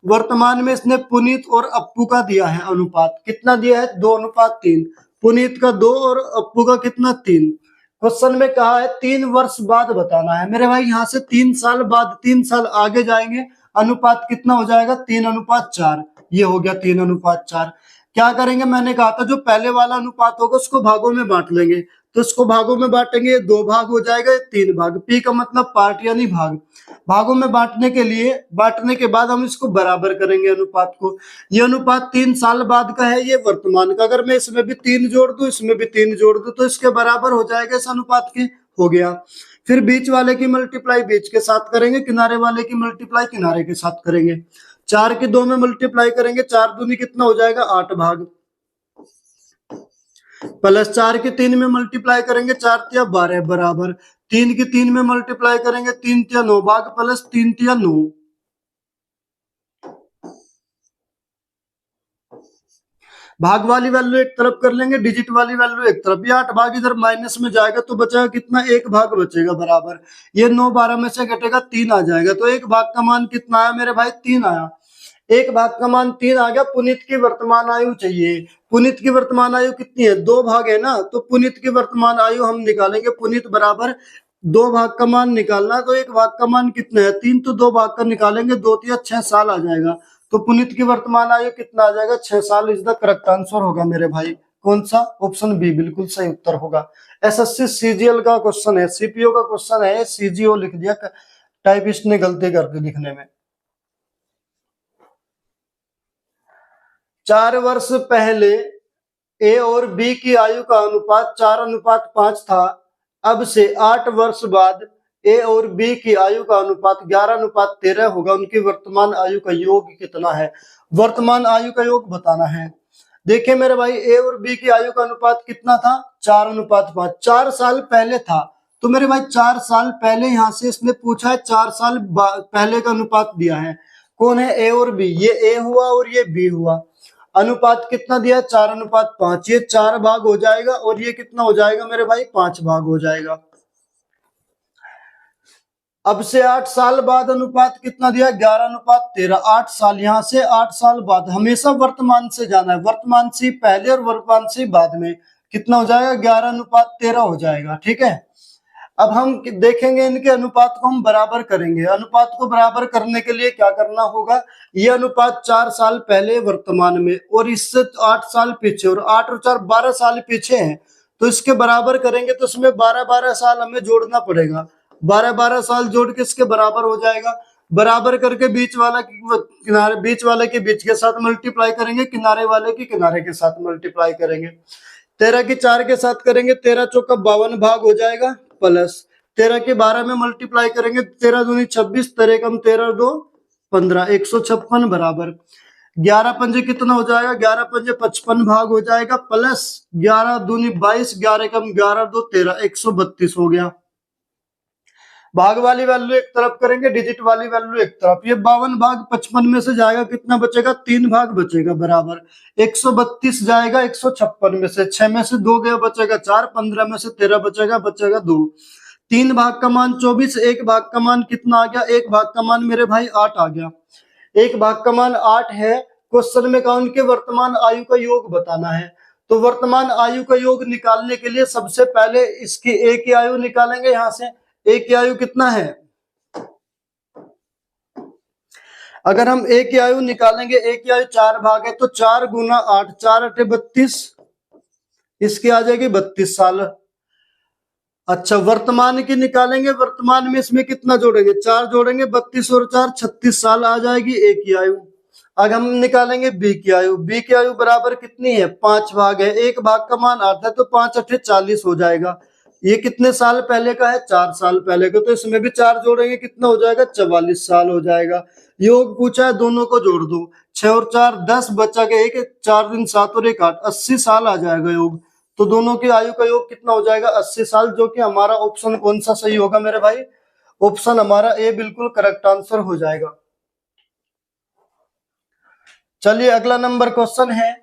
वर्तमान में इसने पुनीत और अप्पू का दिया है अनुपात, कितना दिया है 2:3। पुनीत का 2 और अप्पू का कितना 3। क्वेश्चन में कहा है 3 वर्ष बाद बताना है मेरे भाई। यहाँ से 3 साल बाद, 3 साल आगे जाएंगे, अनुपात कितना हो जाएगा 3:4। ये हो गया 3:4। क्या करेंगे, मैंने कहा था जो पहले वाला अनुपात होगा उसको भागों में बांट लेंगे, तो इसको भागों में बांटेंगे, 2 भाग हो जाएगा, 3 भाग। पी का मतलब पार्ट यानी भाग। भागों में बांटने के लिए, बांटने के बाद हम इसको बराबर करेंगे अनुपात को। ये अनुपात 3 साल बाद का है, ये वर्तमान का। अगर मैं इसमें भी 3 जोड़ दूं, इसमें भी 3 जोड़ दूं, तो इसके बराबर हो जाएगा इस अनुपात के, हो गया। फिर बीच वाले की मल्टीप्लाई बीच के साथ करेंगे, किनारे वाले की मल्टीप्लाई किनारे के साथ करेंगे। 4 की 2 में मल्टीप्लाई करेंगे, 4 दूनी कितना हो जाएगा 8 भाग, प्लस 4 की 3 में मल्टीप्लाई करेंगे, 4 तिया 12 बराबर। 3 की 3 में मल्टीप्लाई करेंगे, 3 तिया 9 भाग प्लस 3 तिया 9। भाग वाली वैल्यू एक तरफ कर लेंगे, डिजिट वाली वैल्यू एक तरफ। ये 8 भाग इधर माइनस में जाएगा तो बचेगा कितना, 1 भाग बचेगा बराबर। ये 9 12 में से घटेगा 3 आ जाएगा, तो 1 भाग का मान कितना आया मेरे भाई 3 आया। 1 भाग का मान 3 आ गया। पुनीत की वर्तमान आयु चाहिए। पुनीत की वर्तमान आयु कितनी है, 2 भाग है ना, तो पुनीत की वर्तमान आयु हम निकालेंगे। पुनीत बराबर 2 भाग का मान निकालना, तो 1 भाग का मान कितना है 3, तो 2 भाग का निकालेंगे, 2 तिया 6 साल आ जाएगा। तो पुनीत की वर्तमान आयु कितना आ जाएगा 6 साल इज द करेक्ट आंसर होगा मेरे भाई। कौन सा, ऑप्शन बी बिल्कुल सही उत्तर होगा। एसएससी सीजीएल का क्वेश्चन है, सीपीओ का क्वेश्चन है, सीजीओ लिख दिया, टाइपिस्ट ने गलती कर दी लिखने में। 4 वर्ष पहले ए और बी की आयु का अनुपात 4:5 था। अब से 8 वर्ष बाद ए और बी की आयु का अनुपात 11:13 होगा। उनकी वर्तमान आयु का योग कितना है? वर्तमान आयु का योग बताना है। देखिए मेरे भाई, ए और बी की आयु का अनुपात कितना था? 4:5। 4 साल पहले था। तो मेरे भाई 4 साल पहले यहां से इसने पूछा है, 4 साल पहले का अनुपात दिया है। कौन है? ए और बी। ये ए हुआ और ये बी हुआ। अनुपात कितना दिया? 4:5। ये 4 भाग हो जाएगा और ये कितना हो जाएगा मेरे भाई? 5 भाग हो जाएगा। अब से 8 साल बाद अनुपात कितना दिया? 11:13। 8 साल, यहां से 8 साल बाद, हमेशा वर्तमान से जाना है। वर्तमान से पहले और वर्तमान से बाद में कितना हो जाएगा? 11:13 हो जाएगा। ठीक है। अब हम देखेंगे इनके अनुपात को हम बराबर करेंगे। अनुपात को बराबर करने के लिए क्या करना होगा? ये अनुपात 4 साल पहले वर्तमान में और इससे 8 साल पीछे, और 8 और 4 12 साल पीछे हैं। तो इसके बराबर करेंगे तो इसमें 12-12 साल हमें जोड़ना पड़ेगा। 12-12 साल जोड़ के इसके बराबर हो जाएगा। बराबर करके बीच वाला किनारे, बीच वाले के बीच के साथ मल्टीप्लाई करेंगे, किनारे वाले की किनारे के साथ मल्टीप्लाई करेंगे। 13 की 4 के साथ करेंगे, 13 चौका 52 भाग हो जाएगा, प्लस 13 के 12 में मल्टीप्लाई करेंगे, 13 दूनी 26, 13 कम 13 2 15, 156 बराबर 11 पंजे कितना हो जाएगा? 11 पंजे 55 भाग हो जाएगा, प्लस 11 दूनी 22, 11 कम 11 2 13, 132 हो गया। भाग वाली वैल्यू एक तरफ करेंगे, डिजिट वाली वैल्यू एक तरफ। ये 52 भाग 55 में से जाएगा, कितना बचेगा? 3 भाग बचेगा, बराबर 132 जाएगा 156 में से। 6 में से 2 गया, बचेगा 4, 15 में से 13 बचेगा, बचेगा 2। 3 भाग का मान 24, 1 भाग का मान कितना आ गया? 1 भाग का मान मेरे भाई 8 आ गया। 1 भाग का मान 8 है। क्वेश्चन में कहा उनके वर्तमान आयु का योग बताना है। तो वर्तमान आयु का योग निकालने के लिए सबसे पहले इसकी ए की आयु निकालेंगे। यहां से ए की आयु कितना है? अगर हम ए की आयु निकालेंगे, ए की आयु 4 भाग है, तो 4 गुना 8, 4 8 32, इसकी आ जाएगी 32 साल। अच्छा, वर्तमान की निकालेंगे। वर्तमान में इसमें कितना जोड़ेंगे? 4 जोड़ेंगे, 32 और 4 36 साल आ जाएगी ए की आयु। अब हम निकालेंगे बी की आयु। बी की आयु बराबर कितनी है? 5 भाग है। 1 भाग का मान 8 है, तो 5 8 40 हो जाएगा। ये कितने साल पहले का है? 4 साल पहले का। तो इसमें भी 4 जोड़ेंगे, कितना हो जाएगा? 44 साल हो जाएगा। योग पूछा है, दोनों को जोड़ दो। 6 और 4 10, बचा के 1, 4 दिन 7 और 1 8, 80 साल आ जाएगा योग। तो दोनों की आयु का योग कितना हो जाएगा? 80 साल, जो कि हमारा ऑप्शन कौन सा सही होगा मेरे भाई? ऑप्शन हमारा ए बिल्कुल करेक्ट आंसर हो जाएगा। चलिए अगला नंबर क्वेश्चन है,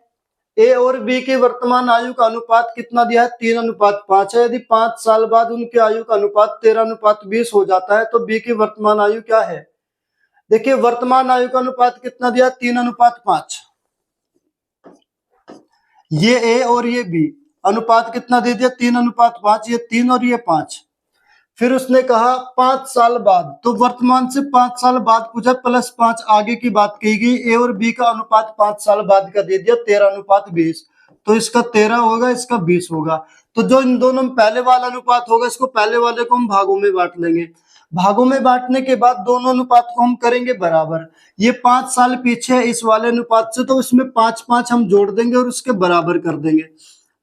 ए और बी की वर्तमान आयु का अनुपात कितना दिया है? 3:5 है। यदि 5 साल बाद उनकी आयु का अनुपात 13:20 हो जाता है, तो बी की वर्तमान आयु क्या है? देखिए वर्तमान आयु का अनुपात कितना दिया? 3:5। ये ए और ये बी, अनुपात कितना दे दिया? 3:5। ये 3 और ये 5। फिर उसने कहा 5 साल बाद, तो वर्तमान से 5 साल बाद पूछा, +5 आगे की बात कही गई। ए और बी का अनुपात 5 साल बाद का दे दिया 13:20, तो इसका 13 होगा, इसका 20 होगा। तो जो इन दोनों में पहले वाला अनुपात होगा, इसको पहले वाले को हम भागों में बांट लेंगे। भागों में बांटने के बाद दोनों अनुपात को हम करेंगे बराबर। ये 5 साल पीछे है इस वाले अनुपात से, तो इसमें 5-5 हम जोड़ देंगे और उसके बराबर कर देंगे।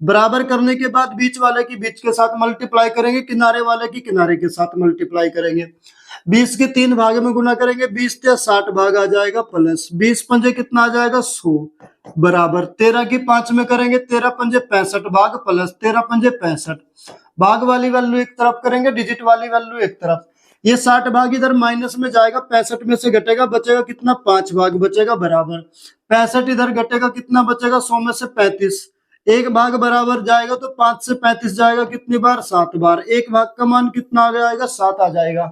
बराबर करने के बाद बीच वाले की बीच के साथ मल्टीप्लाई करेंगे, किनारे वाले की किनारे के साथ मल्टीप्लाई करेंगे। 20 के 3 भाग में गुना करेंगे, 20 से 60 भाग आ जाएगा, प्लस 20 पंजे कितना आ जाएगा? 100 बराबर 13 की 5 में करेंगे, 13 पंजे 65 भाग, प्लस 13 पंजे 65। भाग वाली वैल्यू एक तरफ करेंगे, डिजिट वाली वैल्यू एक तरफ। ये 60 भाग इधर माइनस में जाएगा, 65 में से घटेगा, बचेगा कितना? 5 भाग बचेगा, बराबर 65 इधर घटेगा, कितना बचेगा? 100 में से 35। एक भाग बराबर जाएगा, तो 5 से 35 जाएगा, कितनी बार? 7 बार। एक भाग का मान कितना आ जाएगा? 7 आ जाएगा।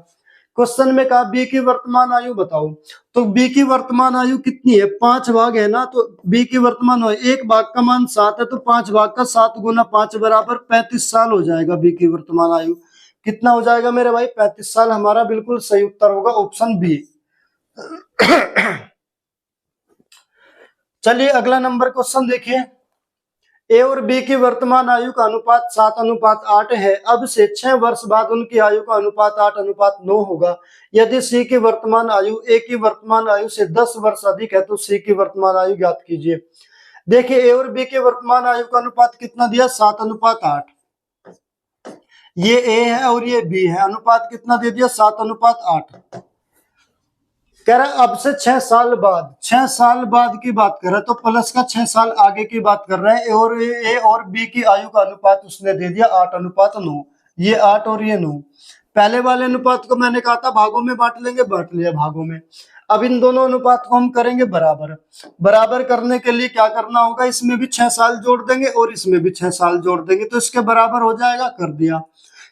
क्वेश्चन में कहा बी की वर्तमान आयु बताओ, तो बी की वर्तमान आयु कितनी है? 5 भाग है ना, तो बी की वर्तमान आयु, एक भाग का मान 7 है, तो 5 भाग का 7 गुना 5 बराबर 35 साल हो जाएगा। बी की वर्तमान आयु कितना हो जाएगा मेरे भाई? 35 साल। हमारा बिल्कुल सही उत्तर होगा ऑप्शन बी। चलिए अगला नंबर क्वेश्चन देखिए, ए और बी की वर्तमान आयु का अनुपात 7:8 है। अब से 6 वर्ष बाद उनकी आयु का अनुपात 8:9 होगा। यदि सी की वर्तमान आयु ए की वर्तमान आयु से 10 वर्ष अधिक है, तो सी की वर्तमान आयु ज्ञात कीजिए। देखिए ए और बी के वर्तमान आयु का अनुपात कितना दिया, 7:8। ये ए है और ये बी है, अनुपात कितना दे दिया, 7:8। कह रहा है अब से 6 साल बाद, 6 साल बाद की बात कर रहा है, तो प्लस का 6 साल आगे की बात कर रहा है। ए और बी की आयु का अनुपात उसने दे दिया 8:9। ये 8 और ये 9। पहले वाले अनुपात को मैंने कहा था भागों में बांट लेंगे, बांट लिया भागों में। अब इन दोनों अनुपात को हम करेंगे बराबर। बराबर करने के लिए क्या करना होगा, इसमें भी 6 साल जोड़ देंगे और इसमें भी 6 साल जोड़ देंगे, तो इसके बराबर हो जाएगा, कर दिया।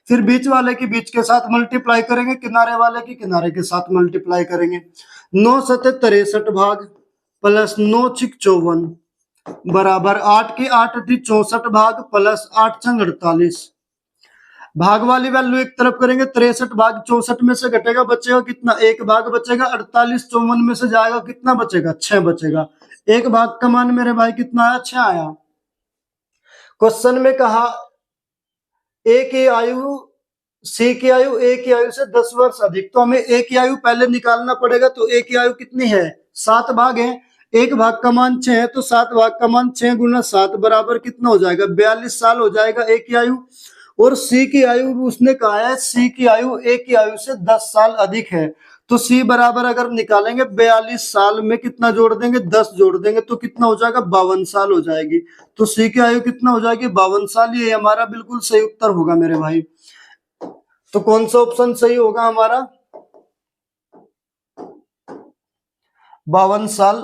फिर बीच वाले की बीच के साथ मल्टीप्लाई करेंगे, किनारे वाले की किनारे के साथ मल्टीप्लाई करेंगे। 9 सते 63 भाग प्लस 9 छिक 54 बराबर 8 की 8 थी 64 भाग प्लस 8 छंग 48। भाग वाली वैल्यू एक तरफ करेंगे, 63 भाग 64 में से घटेगा, बचेगा कितना, एक भाग बचेगा। 48 54 में से जाएगा, कितना बचेगा, 6 बचेगा। एक भाग का मान मेरे भाई कितना आया, 6 आया। क्वेश्चन में कहा ए की आयु सी की आयु ए की आयु से 10 वर्ष अधिक, तो हमें ए की आयु पहले निकालना पड़ेगा। तो ए की आयु कितनी है, 7 भाग है, एक भाग का मान 6 है, तो 7 भाग का मान 6 गुना 7 बराबर कितना हो जाएगा, 42 साल हो जाएगा ए की आयु। और सी की आयु उसने कहा है, सी की आयु ए की आयु से 10 साल अधिक है, तो सी बराबर अगर निकालेंगे 42 साल में कितना जोड़ देंगे, 10 जोड़ देंगे, तो कितना हो जाएगा, 52 साल हो जाएगी। तो सी की आयु कितना हो जाएगी, 52 साल। ये हमारा बिल्कुल सही उत्तर होगा मेरे भाई। तो कौन सा ऑप्शन सही होगा हमारा, 52 साल।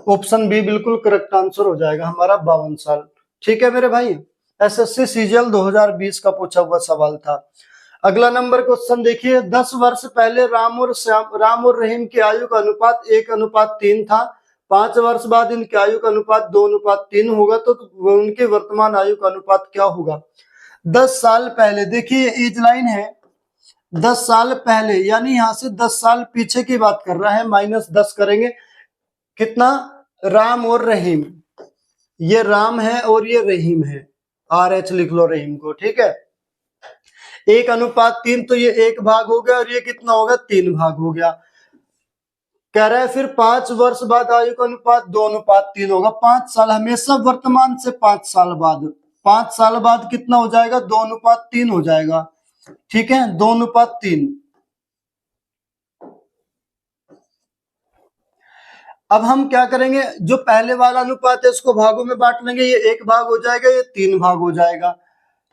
ऑप्शन बी बिल्कुल करेक्ट आंसर हो जाएगा हमारा, 52 साल। ठीक है मेरे भाई, एसएससी सीजीएल 2020 का पूछा हुआ सवाल था। अगला नंबर क्वेश्चन देखिए, 10 वर्ष पहले राम और रहीम की आयु का अनुपात 1:3 था। 5 वर्ष बाद इनकी आयु का अनुपात 2:3 होगा, तो उनके वर्तमान आयु का अनुपात क्या होगा। 10 साल पहले, देखिए एज लाइन है 10 साल पहले, यानी यहां से 10 साल पीछे की बात कर रहा है, -10 करेंगे, कितना, राम और रहीम। ये राम है और ये रहीम है, RH लिख लो रहीम को, ठीक है। 1:3, तो ये 1 भाग हो गया और ये कितना होगा, 3 भाग हो गया। कह रहा है फिर 5 वर्ष बाद आयु का अनुपात 2:3 होगा। 5 साल, हमेशा वर्तमान से 5 साल बाद, 5 साल बाद कितना हो जाएगा, 2:3 हो जाएगा, ठीक है, 2:3। अब हम क्या करेंगे, जो पहले वाला अनुपात है उसको भागों में बांट लेंगे, ये 1 भाग हो जाएगा, ये 3 भाग हो जाएगा।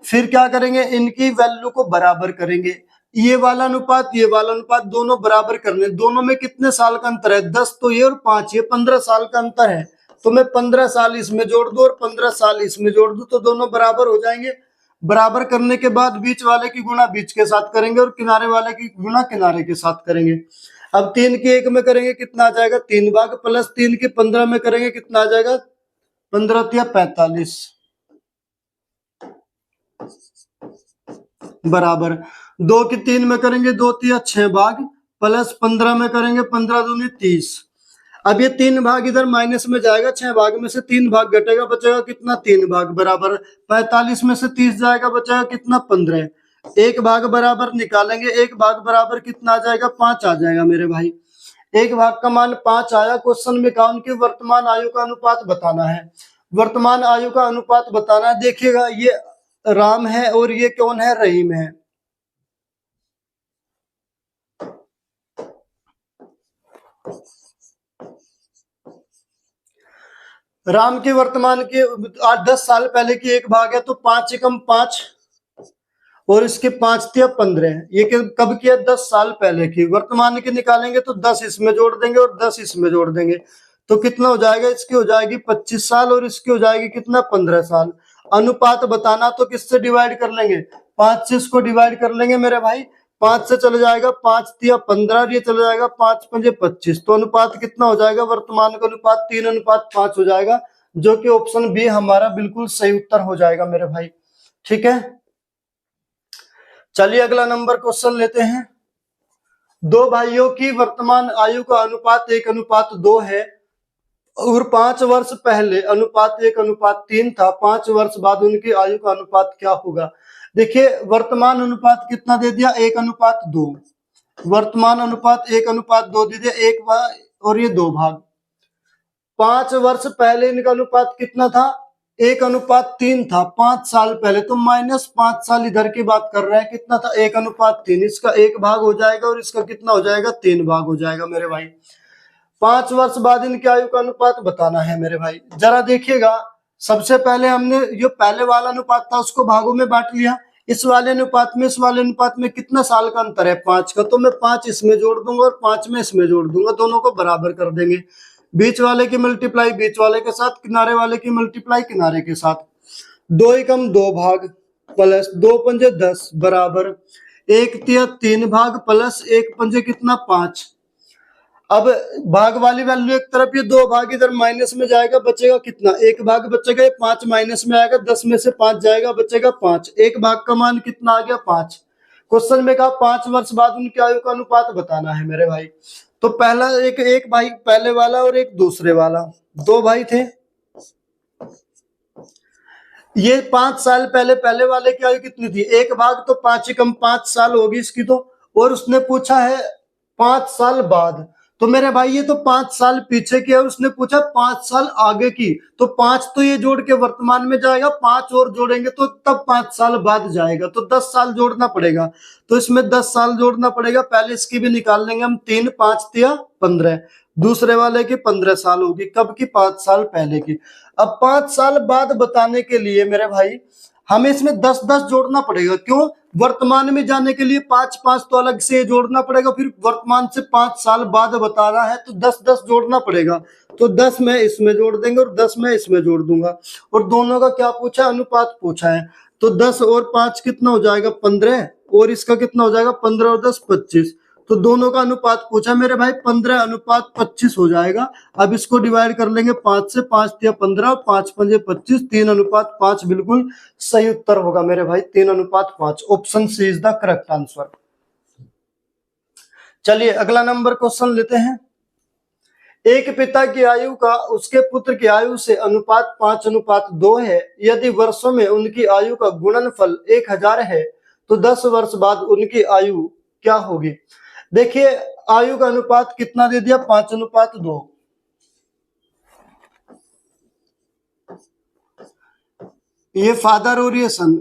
फिर क्या करेंगे, इनकी वैल्यू को बराबर करेंगे, ये वाला अनुपात दोनों बराबर करने। दोनों में कितने साल का अंतर है, 10 तो ये और 5 ये, 15 साल का अंतर है। तो मैं 15 साल इसमें जोड़ दूं और 15 साल इसमें जोड़ दूं, तो दोनों बराबर हो जाएंगे। बराबर करने के बाद बीच वाले की गुणा बीच के साथ करेंगे और किनारे वाले की गुणा किनारे के साथ करेंगे। अब 3 की 1 में करेंगे, कितना आ जाएगा, 3 भाग, प्लस 3 की 15 में करेंगे, कितना आ जाएगा, 15 या 45 बराबर। 2 की 3 में करेंगे, 2 या 6 भाग, प्लस 15 में करेंगे, 15 दूनी 30। अब ये 3 भाग इधर माइनस में जाएगा, 6 भाग में से 3 भाग घटेगा, बचेगा कितना, 3 भाग बराबर। 45 में से 30 जाएगा, बचेगा कितना, 15। 1 भाग बराबर निकालेंगे, 1 भाग बराबर कितना आ जाएगा, 5 आ जाएगा मेरे भाई। 1 भाग का मान 5 आया। क्वेश्चन में कहा उनकी वर्तमान आयु का अनुपात बताना है। वर्तमान आयु का अनुपात बताना है। देखिएगा ये राम है और ये कौन है, रहीम है। राम की वर्तमान की 8-10 साल पहले की 1 भाग है, तो 5 एकम 5 और इसके 5 × 15। ये कब किया, 10 साल पहले की। वर्तमान की निकालेंगे तो 10 इसमें जोड़ देंगे और 10 इसमें जोड़ देंगे, तो कितना हो जाएगा, इसकी हो जाएगी 25 साल और इसकी हो जाएगी कितना, 15 साल। अनुपात बताना तो किससे डिवाइड कर लेंगे, 5 से इसको डिवाइड कर लेंगे मेरे भाई। 5 से चले जाएगा, 5 × 15, ये चले जाएगा 5 × 5 25, तो अनुपात कितना हो जाएगा, वर्तमान का अनुपात 3:5 हो जाएगा, जो कि ऑप्शन बी हमारा बिल्कुल सही उत्तर हो जाएगा मेरे भाई। ठीक है, चलिए अगला नंबर क्वेश्चन लेते हैं। 2 भाइयों की वर्तमान आयु का अनुपात 1:2 है और 5 वर्ष पहले अनुपात 1:3 था। 5 वर्ष बाद उनकी आयु का अनुपात क्या होगा। देखिए वर्तमान अनुपात कितना दे दिया, 1:2। वर्तमान अनुपात 1:2 दे दिया, 1 भाग और ये 2 भाग। 5 वर्ष पहले इनका अनुपात कितना था, 1:3 था 5 साल पहले, तो -5 साल इधर की बात कर रहे हैं, कितना था 1:3, इसका 1 भाग हो जाएगा और इसका कितना हो जाएगा 3 भाग हो जाएगा मेरे भाई। 5 वर्ष बाद इनकी आयु का अनुपात बताना है मेरे भाई। जरा देखिएगा, सबसे पहले हमने जो पहले वाला अनुपात था उसको भागों में बांट लिया, इस वाले अनुपात में इस वाले अनुपात में कितना साल का अंतर है 5 का, तो मैं 5 इसमें जोड़ दूंगा और 5 में इसमें जोड़ दूंगा, दोनों को बराबर कर देंगे। बीच वाले की मल्टीप्लाई बीच वाले के साथ, किनारे वाले की मल्टीप्लाई किनारे के साथ। 2 एकम 2 भाग प्लस 2 पंजे 10 बराबर 1 तिया 3 भाग प्लस 1 पंजे कितना 5। अब भाग वाली वैल्यू एक तरफ, ये 2 भाग इधर माइनस में जाएगा, बचेगा कितना 1 भाग बचेगा, ये 5 माइनस में आएगा, 10 में से 5 जाएगा, बचेगा 5। 1 भाग का मान कितना आ गया 5। क्वेश्चन में कहा 5 वर्ष बाद उनकी आयु का अनुपात बताना है मेरे भाई। तो पहला एक भाई पहले वाला और एक दूसरे वाला, 2 भाई थे। ये 5 साल पहले वाले की आयु कितनी थी, 1 भाग तो 5 कम 5 साल होगी इसकी तो, और उसने पूछा है 5 साल बाद, तो मेरे भाई ये तो 5 साल पीछे की है, उसने पूछा 5 साल आगे की, तो 5 तो ये जोड़ के वर्तमान में जाएगा, 5 और जोड़ेंगे तो तब 5 साल बाद जाएगा, तो 10 साल जोड़ना पड़ेगा, तो इसमें 10 साल जोड़ना पड़ेगा। पहले इसकी भी निकाल लेंगे हम, 3 5 तिया 15, दूसरे वाले की 15 साल होगी, कब की 5 साल पहले की। अब 5 साल बाद बताने के लिए मेरे भाई हमें इसमें 10 10 जोड़ना पड़ेगा, क्यों, वर्तमान में जाने के लिए 5 5 तो अलग से जोड़ना पड़ेगा, फिर वर्तमान से 5 साल बाद बताना है तो 10 10 जोड़ना पड़ेगा, तो 10 में इसमें जोड़ देंगे और 10 में इसमें जोड़ दूंगा, और दोनों का क्या पूछा, अनुपात पूछा है, तो 10 और 5 कितना हो जाएगा 15, और इसका कितना हो जाएगा 15 और 10 25, तो दोनों का अनुपात पूछा मेरे भाई, 15:25 हो जाएगा। अब इसको डिवाइड कर लेंगे 5 से, 5 तिया 15, 5 पंजे 25, 3:5 बिल्कुल सही उत्तर होगा मेरे भाई, 3:5। Option C is the correct answer. चलिए अगला नंबर क्वेश्चन लेते हैं। एक पिता की आयु का उसके पुत्र की आयु से अनुपात 5:2 है, यदि वर्षों में उनकी आयु का गुणनफल 1000 है, तो 10 वर्ष बाद उनकी आयु क्या होगी। देखिए आयु का अनुपात कितना दे दिया 5:2, ये फादर और ये सन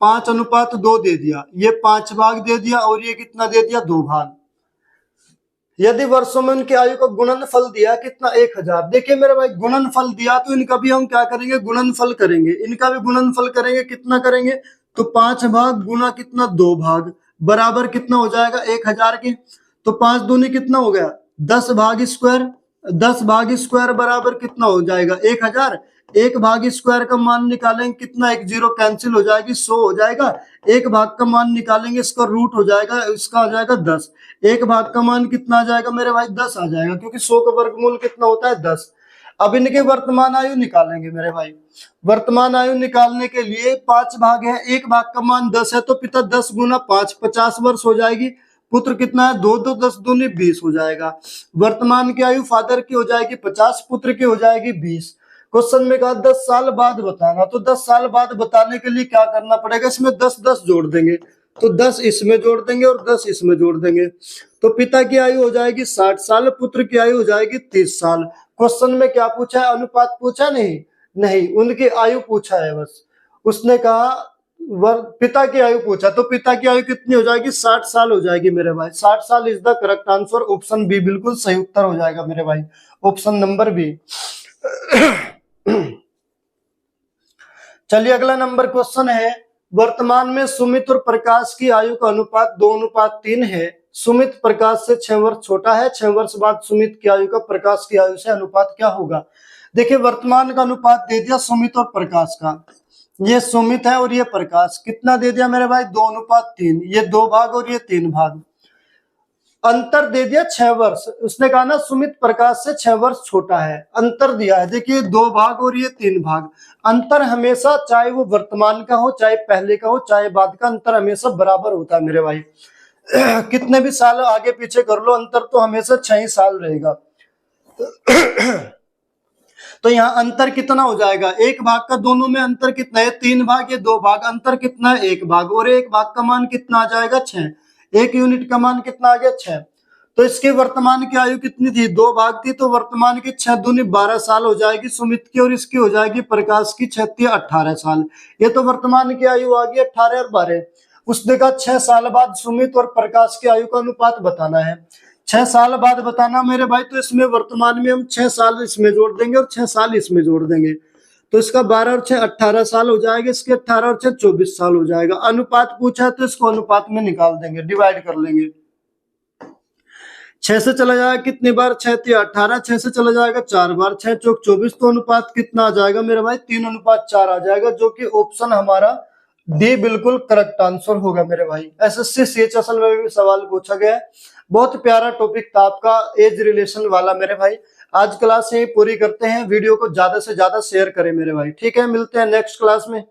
5:2 दे दिया, ये 5 भाग दे दिया और ये कितना दे दिया 2 भाग। यदि वर्षों में उनकी आयु का गुणनफल दिया कितना 1000, देखिए मेरे भाई गुणनफल दिया तो इनका भी हम क्या करेंगे गुणनफल करेंगे, इनका भी गुणनफल करेंगे, कितना करेंगे, तो 5 भाग गुना कितना 2 भाग बराबर कितना हो जाएगा 1000 के, तो 5 दूनी कितना हो गया 10 भाग स्क्वायर, 10 भाग स्क्वायर बराबर कितना हो जाएगा 1000। 1 भाग स्क्वायर का मान निकालेंगे कितना, 1 0 कैंसिल हो जाएगी 100 हो जाएगा, 1 भाग का मान निकालेंगे इसका रूट हो जाएगा, इसका आ जाएगा 10, 1 भाग का मान कितना आ जाएगा मेरे भाई 10 आ जाएगा, क्योंकि 100 का वर्गमूल कितना होता है 10। अब इनके वर्तमान आयु निकालेंगे मेरे भाई, वर्तमान आयु निकालने के लिए 5 भाग है, 1 भाग का मान 10 है, तो पिता 10 गुना 5 50 वर्ष हो जाएगी, पुत्र कितना है 2 2 10 दूनी 20 हो जाएगा। वर्तमान की आयु फादर की हो जाएगी 50, पुत्र की हो जाएगी 20। क्वेश्चन में कहा 10 साल बाद बताना, तो 10 साल बाद बताने के लिए क्या करना पड़ेगा, इसमें 10 10 जोड़ देंगे, तो 10 इसमें जोड़ देंगे और 10 इसमें जोड़ देंगे, तो पिता की आयु हो जाएगी 60 साल, पुत्र की आयु हो जाएगी 30 साल। क्वेश्चन में क्या पूछा है, अनुपात पूछा नहीं, नहीं उनकी आयु पूछा है बस, उसने कहा पिता की आयु पूछा, तो पिता की आयु कितनी हो जाएगी 60 साल हो जाएगी मेरे भाई, 60 साल is the correct answer, option B बिल्कुल सही उत्तर हो जाएगा मेरे भाई, ऑप्शन नंबर बी। चलिए अगला नंबर क्वेश्चन है, वर्तमान में सुमित और प्रकाश की आयु का अनुपात 2:3 है, सुमित प्रकाश से 6 वर्ष छोटा है, 6 वर्ष बाद सुमित की आयु का प्रकाश की आयु से अनुपात क्या होगा। देखिए वर्तमान का अनुपात दे दिया सुमित और प्रकाश का, ये सुमित है और ये प्रकाश, कितना दे दिया मेरे भाई 2:3, ये 2 भाग और ये 3 भाग, अंतर दे दिया 6 वर्ष, उसने कहा ना सुमित प्रकाश से 6 वर्ष छोटा है, अंतर दिया है, देखिए 2 भाग और ये 3 भाग, अंतर हमेशा चाहे वो वर्तमान का हो चाहे पहले का हो चाहे बाद का, अंतर हमेशा बराबर होता है मेरे भाई। कितने भी साल आगे पीछे कर लो अंतर तो हमेशा 6 ही साल रहेगा। तो यहाँ अंतर कितना हो जाएगा, 1 भाग का दोनों में अंतर कितना है 3 भाग, ये 2 भाग, अंतर कितना है 1 भाग, और 1 भाग का मान कितना आ जाएगा 6, 1 यूनिट का मान कितना आ गया 6, तो इसकी वर्तमान की आयु कितनी थी, 2 भाग थी, तो वर्तमान की 6 दूनी 12 साल हो जाएगी सुमित की, और इसकी हो जाएगी प्रकाश की 6 18 साल। ये तो वर्तमान की आयु आ गई 18 और 12। उसने कहा 6 साल बाद सुमित और प्रकाश की आयु का अनुपात बताना है। 6 साल बाद बताना मेरे भाई, तो इसमें वर्तमान में हम 6 साल इसमें जोड़ देंगे और 6 साल इसमें जोड़ देंगे, तो इसका 12 और 6 18 साल हो जाएगा, इसके 18 और 6 24 साल हो जाएगा। अनुपात पूछा है तो इसको अनुपात में निकाल देंगे, डिवाइड कर लेंगे। 6 से चला जाएगा कितनी बार, 6 3 18, 6 से चला जाएगा 4 बार, 6 चौक 24, तो अनुपात कितना आ जाएगा मेरे भाई, 3:4 आ जाएगा, जो कि ऑप्शन हमारा डी बिल्कुल करेक्ट आंसर होगा मेरे भाई। एसएससी सीएचएसएल में भी सवाल पूछा गया है, बहुत प्यारा टॉपिक था आपका एज रिलेशन वाला मेरे भाई। आज क्लास यही पूरी करते हैं, वीडियो को ज्यादा से ज्यादा शेयर करें मेरे भाई, ठीक है, मिलते हैं नेक्स्ट क्लास में।